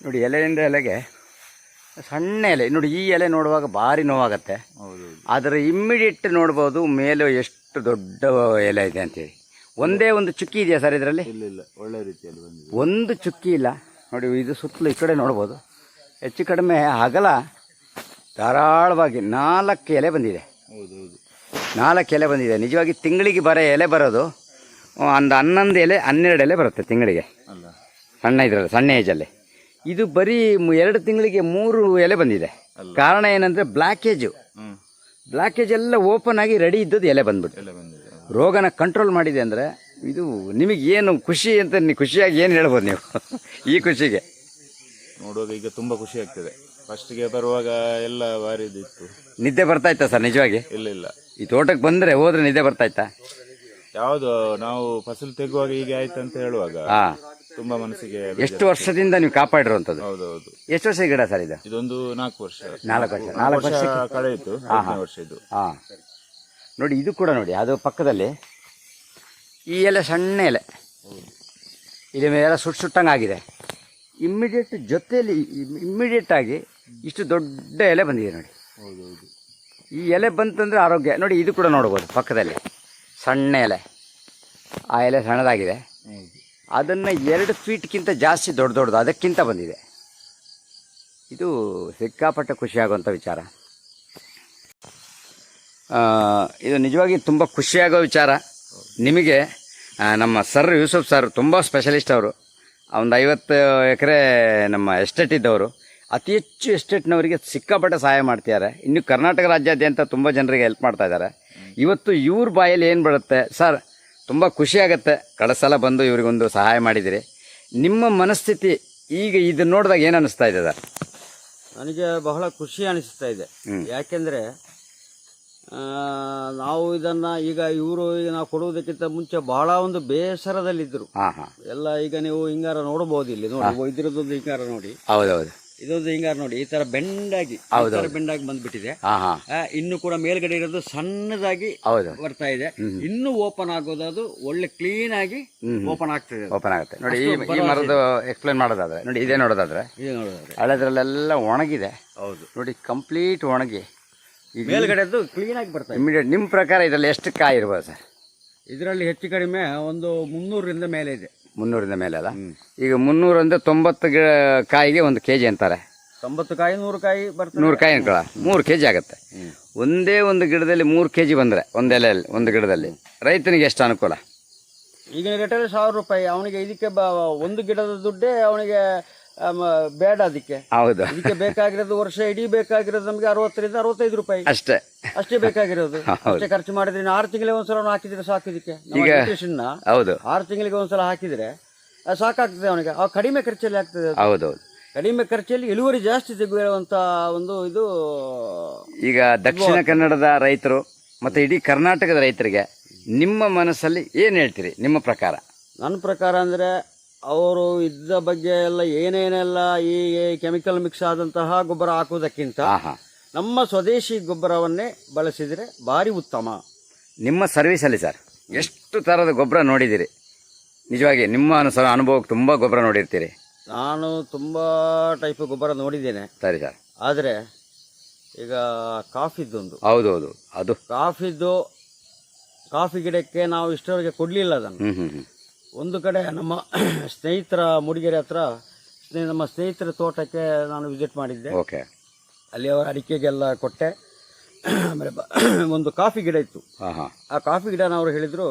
ನೋಡಿ ಎಲೆಯಿಂದ ಎಲೆಗೆ ಸಣ್ಣ ಎಲೆ. ನೋಡಿ ಈ ಎಲೆ ನೋಡುವಾಗ ಭಾರಿ ನೋವಾಗತ್ತೆ. ಆದರೆ ಇಮ್ಮಿಡಿಯೇಟ್ ನೋಡ್ಬೋದು ಮೇಲೆ ಎಷ್ಟು ದೊಡ್ಡ ಎಲೆ ಇದೆ ಅಂತೇಳಿ. ಒಂದೇ ಒಂದು ಚುಕ್ಕಿ ಇದೆಯಾ ಸರ್ ಇದರಲ್ಲಿ? ಇಲ್ಲ, ಒಳ್ಳೆ ರೀತಿಯಲ್ಲಿ ಒಂದು ಚುಕ್ಕಿ ಇಲ್ಲ. ನೋಡಿ ಇದು ಸುತ್ತಲೂ ಈ ಕಡೆ ನೋಡ್ಬೋದು. ಹೆಚ್ಚು ಕಡಿಮೆ ಅಗಲ ಧಾರಾಳವಾಗಿ 4 ಎಲೆ ಬಂದಿದೆ. 4 ಎಲೆ ಬಂದಿದೆ. ನಿಜವಾಗಿ ತಿಂಗಳಿಗೆ ಎಲೆ ಬರೋದು ಒಂದು 11 ಎಲೆ 12 ಎಲೆ ಬರುತ್ತೆ ತಿಂಗಳಿಗೆ, ಸಣ್ಣ ಇದರಲ್ಲಿ, ಸಣ್ಣ ಏಜಲ್ಲಿ. ಇದು ಬರೀ 2 ತಿಂಗಳಿಗೆ 3 ಎಲೆ ಬಂದಿದೆ. ಕಾರಣ ಏನಂದರೆ ಬ್ಲ್ಯಾಕೇಜ್ ಎಲ್ಲ ಓಪನ್ ಆಗಿ ರೆಡಿ ಇದ್ದದ್ದು ಎಲೆ ಬಂದ್ಬಿಟ್ಟು ರೋಗನ ಕಂಟ್ರೋಲ್ ಮಾಡಿದೆ. ಅಂದರೆ ಇದು ನಿಮಗೆ ಏನು ಖುಷಿ ಅಂತ, ಖುಷಿಯಾಗಿ ಏನು ಹೇಳ್ಬೋದು ನೀವು ಈ ಖುಷಿಗೆ? ನೋಡುವಾಗ ಈಗ ತುಂಬ ಖುಷಿ ಆಗ್ತದೆ. ಫಸ್ಟ್ಗೆ ಬರುವಾಗ ಎಲ್ಲ ಭಾರಿ ಇತ್ತು. ನಿದ್ದೆ ಬರ್ತಾ ಇತ್ತಾ ಸರ್ ನಿಜವಾಗಿ? ಇಲ್ಲ. ಈ ತೋಟಕ್ಕೆ ಬಂದರೆ ಹೋದ್ರೆ ನಿದ್ದೆ ಬರ್ತಾ ಇತ್ತಾ? ಯಾವುದು ನಾವು ಫಸಲು ತೆಗುವಾಗ ಹೀಗೆ ಆಯ್ತು ಅಂತ ಹೇಳುವಾಗ ತುಂಬಾ ಮನಸ್ಸಿಗೆ. ಎಷ್ಟು ವರ್ಷದಿಂದ ನೀವು ಕಾಪಾಡಿರುವಂಥದ್ದು? ಹೌದೌದು. ಎಷ್ಟು ವರ್ಷ ಗಿಡ ಸರ್ ಇದು? ಇದೊಂದು 4 ವರ್ಷ. 4 ವರ್ಷ ಕಳೆಯಿತು. 5ನೇ ವರ್ಷ ಇದು. ನೋಡಿ ಇದು ಕೂಡ ನೋಡಿ, ಅದು ಪಕ್ಕದಲ್ಲಿ ಈ ಎಲೆ ಸಣ್ಣ ಎಲೆ ಇಲ್ಲಿ ಮೇಲೆ ಸುಟ್ಟಂಗೆ ಆಗಿದೆ. ಇಮ್ಮಿಡಿಯೇಟ್ ಆಗಿ ಇಷ್ಟು ದೊಡ್ಡ ಎಲೆ ಬಂದಿದೆ ನೋಡಿ. ಈ ಎಲೆ ಬಂತಂದ್ರೆ ಆರೋಗ್ಯ. ನೋಡಿ ಇದು ಕೂಡ ನೋಡ್ಬೋದು ಪಕ್ಕದಲ್ಲಿ ಸಣ್ಣ ಎಲೆ. ಆ ಎಲೆ ಸಣ್ಣದಾಗಿದೆ. ಅದನ್ನು 2 ಫೀಟ್ಗಿಂತ ಜಾಸ್ತಿ ದೊಡ್ಡದು ಅದಕ್ಕಿಂತ ಬಂದಿದೆ. ಇದು ಸಿಕ್ಕಾಪಟ್ಟೆ ಖುಷಿಯಾಗುವಂಥ ವಿಚಾರ. ಇದು ನಿಜವಾಗಿ ತುಂಬ ಖುಷಿಯಾಗೋ ವಿಚಾರ. ನಿಮಗೆ ನಮ್ಮ ಸರ್ ಯೂಸುಫ್ ಸರ್ ತುಂಬ ಸ್ಪೆಷಲಿಸ್ಟ್. ಅವರು ಒಂದು 50 ಎಕರೆ ನಮ್ಮ ಎಸ್ಟೇಟ್ ಇದ್ದವರು. ಅತಿ ಹೆಚ್ಚು ಎಸ್ಟೇಟ್ನವರಿಗೆ ಸಿಕ್ಕಾಪಟ್ಟೆ ಸಹಾಯ ಮಾಡ್ತಿದ್ದಾರೆ. ಇನ್ನು ಕರ್ನಾಟಕ ರಾಜ್ಯಾದ್ಯಂತ ತುಂಬ ಜನರಿಗೆ ಹೆಲ್ಪ್ ಮಾಡ್ತಾ ಇದ್ದಾರೆ. ಇವತ್ತು ಇವ್ರ ಬಾಯಲ್ಲಿ ಏನು ಬರುತ್ತೆ ಸರ್, ತುಂಬ ಖುಷಿಯಾಗತ್ತೆ. ಕಳೆದ ಸಲ ಬಂದು ಇವರಿಗೊಂದು ಸಹಾಯ ಮಾಡಿದಿರಿ. ನಿಮ್ಮ ಮನಸ್ಥಿತಿ ಈಗ ಇದನ್ನು ನೋಡಿದಾಗ ಏನು ಅನ್ನಿಸ್ತಾ ಇದೆ ಸರ್? ನನಗೆ ಬಹಳ ಖುಷಿ ಅನಿಸ್ತಾ ಇದೆ. ಯಾಕೆಂದರೆ ನಾವು ಇದನ್ನು ಈಗ ನಾವು ಕೊಡುವುದಕ್ಕಿಂತ ಮುಂಚೆ ಬಹಳ ಒಂದು ಬೇಸರದಲ್ಲಿದ್ದರು ಎಲ್ಲ. ಈಗ ನೀವು ಹಿಂಗಾರ ನೋಡಬಹುದು, ಇಲ್ಲಿ ನೋಡಿ ಇದ್ರದ್ದೊಂದು ಹಿಂಗಾರ ನೋಡಿ. ಹೌದೌದು, ಇದೊಂದು ಹಿಂಗಾರ ನೋಡಿ, ಈ ತರ ಬೆಂಡಾಗಿ ಬಂದ್ಬಿಟ್ಟಿದೆ. ಇನ್ನು ಕೂಡ ಮೇಲ್ಗಡೆ ಇರೋದು ಸಣ್ಣದಾಗಿ ಬರ್ತಾ ಇದೆ. ಇನ್ನು ಓಪನ್ ಆಗೋದು, ಅದು ಒಳ್ಳೆ ಕ್ಲೀನ್ ಆಗಿ ಓಪನ್ ಆಗ್ತದೆ. ಓಪನ್ ಆಗುತ್ತೆ ನೋಡಿ. ಈ ಮರದ ಎಕ್ಸ್ಪ್ಲೇನ್ ಮಾಡೋದಾದ್ರೆ ನೋಡಿ, ಇದೇ ನೋಡೋದಾದ್ರೆ ಹಳೆದ್ರಲ್ಲೆಲ್ಲ ಒಣಗಿದೆ. ಹೌದು ನೋಡಿ, ಕಂಪ್ಲೀಟ್ ಒಣಗಿ ಮೇಲ್ಗಡೆದು ಕ್ಲೀನ್ ಆಗಿ ಬರ್ತಾ ಇದೆ. ಇಮಿಡಿಯೇಟ್. ನಿಮ್ಮ ಪ್ರಕಾರ ಇದರಲ್ಲಿ ಎಷ್ಟು ಕಾಯಿ ಇರ್ಬೋದು ಸರ್? ಇದರಲ್ಲಿ ಹೆಚ್ಚು ಕಡಿಮೆ ಒಂದು 300ರಿಂದ ಮೇಲೆ ಇದೆ. 300ರಿಂದ ಮೇಲೆ ಅಲ್ಲ? ಈಗ 300 ಅಂದರೆ 90 ಕಾಯಿಗೆ 1 kg ಅಂತಾರೆ. 90 ಕಾಯಿ 100 ಕಾಯಿ ಬರ್ತದೆ. 100 ಕಾಯಿ ಅನ್ಕೊಳ್ಳ 3 kg ಆಗುತ್ತೆ. ಒಂದೇ ಒಂದು ಗಿಡದಲ್ಲಿ 3 kg ಬಂದರೆ ಒಂದು ಎಲೆಯಲ್ಲಿ ಒಂದು ಗಿಡದಲ್ಲಿ ರೈತನಿಗೆ ಎಷ್ಟು ಅನುಕೂಲ? ಈಗಿನ ರೇಟಲ್ಲಿ 1000 ರೂಪಾಯಿ. ಅವನಿಗೆ ಇದಕ್ಕೆ ಒಂದು ಗಿಡದ ದುಡ್ಡೇ ಅವನಿಗೆ ಬೇಡ. ಅದಕ್ಕೆ ಹೌದು, ಇದಕ್ಕೆ ಬೇಕಾಗಿರೋದು ವರ್ಷ ಇಡೀ ಬೇಕಾಗಿರೋದು ನಮಗೆ 60 ರಿಂದ 65 ರೂಪಾಯಿ ಅಷ್ಟೇ ಬೇಕಾಗಿರೋದು. ಅಷ್ಟೇ ಖರ್ಚು ಮಾಡಿದ್ರೆ 6 ತಿಂಗಳಿಗೆ ಒಂದ್ಸಲ ಹಾಕಿದ್ರೆ ಸಾಕು. ಇದಕ್ಕೆ ಹೌದು 6 ತಿಂಗಳಿಗೆ ಒಂದ್ಸಲ ಹಾಕಿದ್ರೆ ಸಾಕಾಗ್ತದೆ ಅವನಿಗೆ. ಕಡಿಮೆ ಖರ್ಚಲ್ಲಿ ಆಗ್ತದೆ. ಹೌದೌದು, ಕಡಿಮೆ ಖರ್ಚಲ್ಲಿ ಇಳುವರಿ ಜಾಸ್ತಿ ತೆಗೆಯುವಂತ ಒಂದು ಇದು. ಈಗ ದಕ್ಷಿಣ ಕನ್ನಡದ ರೈತರು ಮತ್ತೆ ಇಡೀ ಕರ್ನಾಟಕದ ರೈತರಿಗೆ ನಿಮ್ಮ ಮನಸ್ಸಲ್ಲಿ ಏನು ಹೇಳ್ತೀರಿ ನಿಮ್ಮ ಪ್ರಕಾರ? ನನ್ನ ಪ್ರಕಾರ ಅಂದರೆ ಅವರು ಇದ್ದ ಬಗ್ಗೆ ಎಲ್ಲ ಏನೇನೆಲ್ಲ ಈ ಕೆಮಿಕಲ್ ಮಿಕ್ಸ್ ಆದಂತಹ ಗೊಬ್ಬರ ಹಾಕುವುದಕ್ಕಿಂತ ನಮ್ಮ ಸ್ವದೇಶಿ ಗೊಬ್ಬರವನ್ನೇ ಬಳಸಿದರೆ ಭಾರಿ ಉತ್ತಮ. ನಿಮ್ಮ ಸರ್ವಿಸಲ್ಲಿ ಸರ್ ಎಷ್ಟು ಥರದ ಗೊಬ್ಬರ ನೋಡಿದ್ದೀರಿ? ನಿಜವಾಗಿ ನಿಮ್ಮ ಅನುಭವಕ್ಕೆ ತುಂಬ ಗೊಬ್ಬರ ನೋಡಿರ್ತೀರಿ. ನಾನು ತುಂಬ ಟೈಪ್ ಗೊಬ್ಬರ ನೋಡಿದ್ದೇನೆ. ಸರಿ ಸರ್. ಆದರೆ ಈಗ ಕಾಫಿದ್ದೊಂದು, ಹೌದೌದು, ಅದು ಕಾಫಿ ಗಿಡಕ್ಕೆ ನಾವು ಇಷ್ಟವರೆಗೆ ಕೊಡಲಿಲ್ಲ ಅದನ್ನು. ಒಂದು ಕಡೆ ನಮ್ಮ ಸ್ನೇಹಿತರ ಮೂಡಿಗೆರೆ ಹತ್ರ ನಮ್ಮ ಸ್ನೇಹಿತರ ತೋಟಕ್ಕೆ ನಾನು ವಿಸಿಟ್ ಮಾಡಿದ್ದೆ. ಓಕೆ. ಅಲ್ಲಿ ಅವರ ಅಡಿಕೆಗೆಲ್ಲ ಕೊಟ್ಟೆ. ಆಮೇಲೆ ಒಂದು ಕಾಫಿ ಗಿಡ ಇತ್ತು. ಆ ಕಾಫಿ ಗಿಡನ ಅವರು ಹೇಳಿದರು,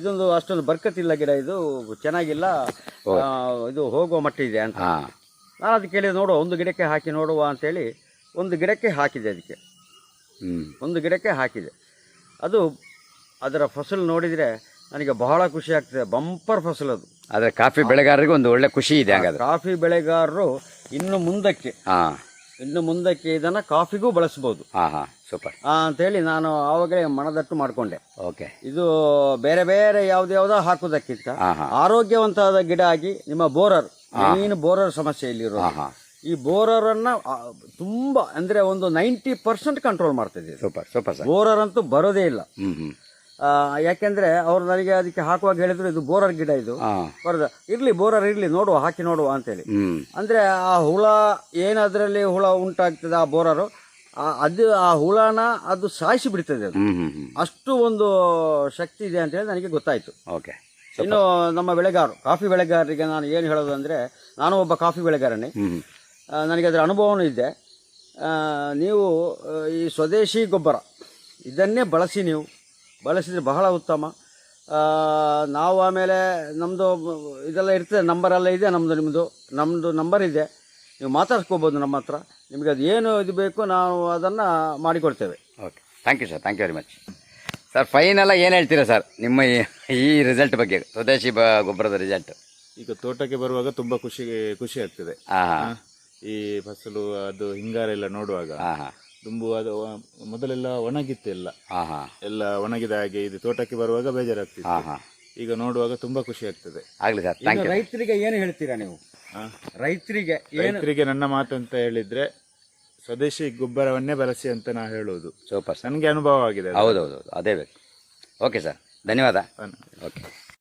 ಇದೊಂದು ಅಷ್ಟೊಂದು ಬರ್ಕತ್ತಿಲ್ಲ ಗಿಡ, ಇದು ಚೆನ್ನಾಗಿಲ್ಲ, ಇದು ಹೋಗುವ ಮಟ್ಟ ಇದೆ ಅಂತ. ನಾನು ಅದಕ್ಕೆ ಕೇಳಿದೆ, ನೋಡುವ ಒಂದು ಗಿಡಕ್ಕೆ ಹಾಕಿ ನೋಡುವ ಅಂತೇಳಿ ಒಂದು ಗಿಡಕ್ಕೆ ಹಾಕಿದೆ. ಅದಕ್ಕೆ ಒಂದು ಗಿಡಕ್ಕೆ ಹಾಕಿದೆ. ಅದು ಅದರ ಫಸಲು ನೋಡಿದರೆ ನನಗೆ ಬಹಳ ಖುಷಿ ಆಗ್ತದೆ. ಬಂಪರ್ ಫಸಲು ಅದು. ಆದರೆ ಕಾಫಿ ಬೆಳೆಗಾರರಿಗೆ ಒಂದು ಒಳ್ಳೆ ಖುಷಿ ಇದೆ. ಕಾಫಿ ಬೆಳೆಗಾರರು ಇನ್ನು ಮುಂದಕ್ಕೆ ಇದನ್ನ ಕಾಫಿಗೂ ಬಳಸಬಹುದು. ಸೂಪರ್ ಅಂತೇಳಿ ನಾನು ಆವಾಗಲೇ ಮನದಟ್ಟು ಮಾಡಿಕೊಂಡೆ. ಓಕೆ. ಇದು ಬೇರೆ ಬೇರೆ ಯಾವ್ದಾವ್ದೋ ಹಾಕುವುದಕ್ಕಿಂತ ಆರೋಗ್ಯವಂತವಾದ ಗಿಡ ಆಗಿ ನಿಮ್ಮ ಬೋರರ್ ಸಮಸ್ಯೆ ಇಲ್ಲಿರೋದು. ಈ ಬೋರರ್ ಅನ್ನ ತುಂಬಾ ಅಂದ್ರೆ ಒಂದು 90% ಕಂಟ್ರೋಲ್ ಮಾಡ್ತಿದೆ. Super super sir. ಬೋರರ್ ಅಂತೂ ಬರೋದೇ ಇಲ್ಲ. ಯಾಕೆಂದ್ರೆ ಅವ್ರು ನನಗೆ ಅದಕ್ಕೆ ಹಾಕುವಾಗ ಹೇಳಿದ್ರು, ಇದು ಬೋರರ್ ಗಿಡ, ಇದು ಬರದ ಇರ್ಲಿ, ಬೋರರ್ ಇರ್ಲಿ, ನೋಡುವ, ಹಾಕಿ ನೋಡುವ ಅಂತೇಳಿ. ಅಂದ್ರೆ ಆ ಹುಳ ಏನದ್ರಲ್ಲಿ ಹುಳ ಉಂಟಾಗ್ತದೆ, ಆ ಬೋರರು ಆ ಹುಳನ ಅದು ಸಾಯಿಸಿ ಬಿಡ್ತದೆ. ಅದು ಅಷ್ಟು ಒಂದು ಶಕ್ತಿ ಇದೆ ಅಂತ ಹೇಳಿ ನನಗೆ ಗೊತ್ತಾಯ್ತು. ಓಕೆ. ಇನ್ನು ನಮ್ಮ ಕಾಫಿ ಬೆಳೆಗಾರರಿಗೆ ನಾನು ಏನು ಹೇಳೋದು ಅಂದ್ರೆ, ನಾನು ಒಬ್ಬ ಕಾಫಿ ಬೆಳೆಗಾರನೇ, ನನಗೆ ಅದರ ಅನುಭವನೂ ಇದೆ. ನೀವು ಈ ಸ್ವದೇಶಿ ಗೊಬ್ಬರ ಇದನ್ನೇ ನೀವು ಬಳಸಿದರೆ ಬಹಳ ಉತ್ತಮ. ನಾವು ಆಮೇಲೆ ನಮ್ಮದು ಇದೆಲ್ಲ ಇರ್ತದೆ, ನಂಬರೆಲ್ಲ ಇದೆ ನಮ್ಮದು ನಂಬರ್ ಇದೆ, ನೀವು ಮಾತಾಡ್ಸ್ಕೋಬೋದು ನಮ್ಮ ಹತ್ರ. ನಿಮಗೆ ಅದು ಏನು ಇದು ಬೇಕು ನಾವು ಅದನ್ನು ಮಾಡಿಕೊಡ್ತೇವೆ. Okay, thank you sir, thank you very much sir. Final ಏನು ಹೇಳ್ತೀರಾ ಸರ್ ನಿಮ್ಮ ಈ ರಿಸಲ್ಟ್ ಬಗ್ಗೆ, ಸ್ವದೇಶಿ ಗೊಬ್ಬರದ ರಿಸಲ್ಟ್? ಈಗ ತೋಟಕ್ಕೆ ಬರುವಾಗ ತುಂಬ ಖುಷಿ ಆಗ್ತದೆ. ಈ ಫಸಲು ಅದು ಹಿಂಗಾರ ಎಲ್ಲ ನೋಡುವಾಗ ತುಂಬು ಅದು ಮೊದಲೆಲ್ಲ ಒಣಗಿತ್ತು, ಎಲ್ಲ ಒಣಗಿದ ಹಾಗೆ ಇದು ತೋಟಕ್ಕೆ ಬರುವಾಗ ಬೇಜಾರಾಗ್ತಿತ್ತು. ಈಗ ನೋಡುವಾಗ ತುಂಬಾ ಖುಷಿ ಆಗ್ತದೆ. ಆಗ್ಲಿ ಸರ್, ಥ್ಯಾಂಕ್ ಯು. ರೈತರಿಗೆ ಏನು ಹೇಳ್ತೀರಾ ನೀವು? ರೈತರಿಗೆ ನನ್ನ ಮಾತು ಅಂತ ಹೇಳಿದ್ರೆ, ಸ್ವದೇಶಿ ಗೊಬ್ಬರವನ್ನೇ ಬಳಸಿ ಅಂತ ನಾ ಹೇಳೋದು. ಸೂಪರ್, ನನಗೆ ಅನುಭವ ಆಗಿದೆ. ಹೌದೌದು, ಅದೇ ಬೇಕು. ಓಕೆ ಸರ್, ಧನ್ಯವಾದ. ಓಕೆ.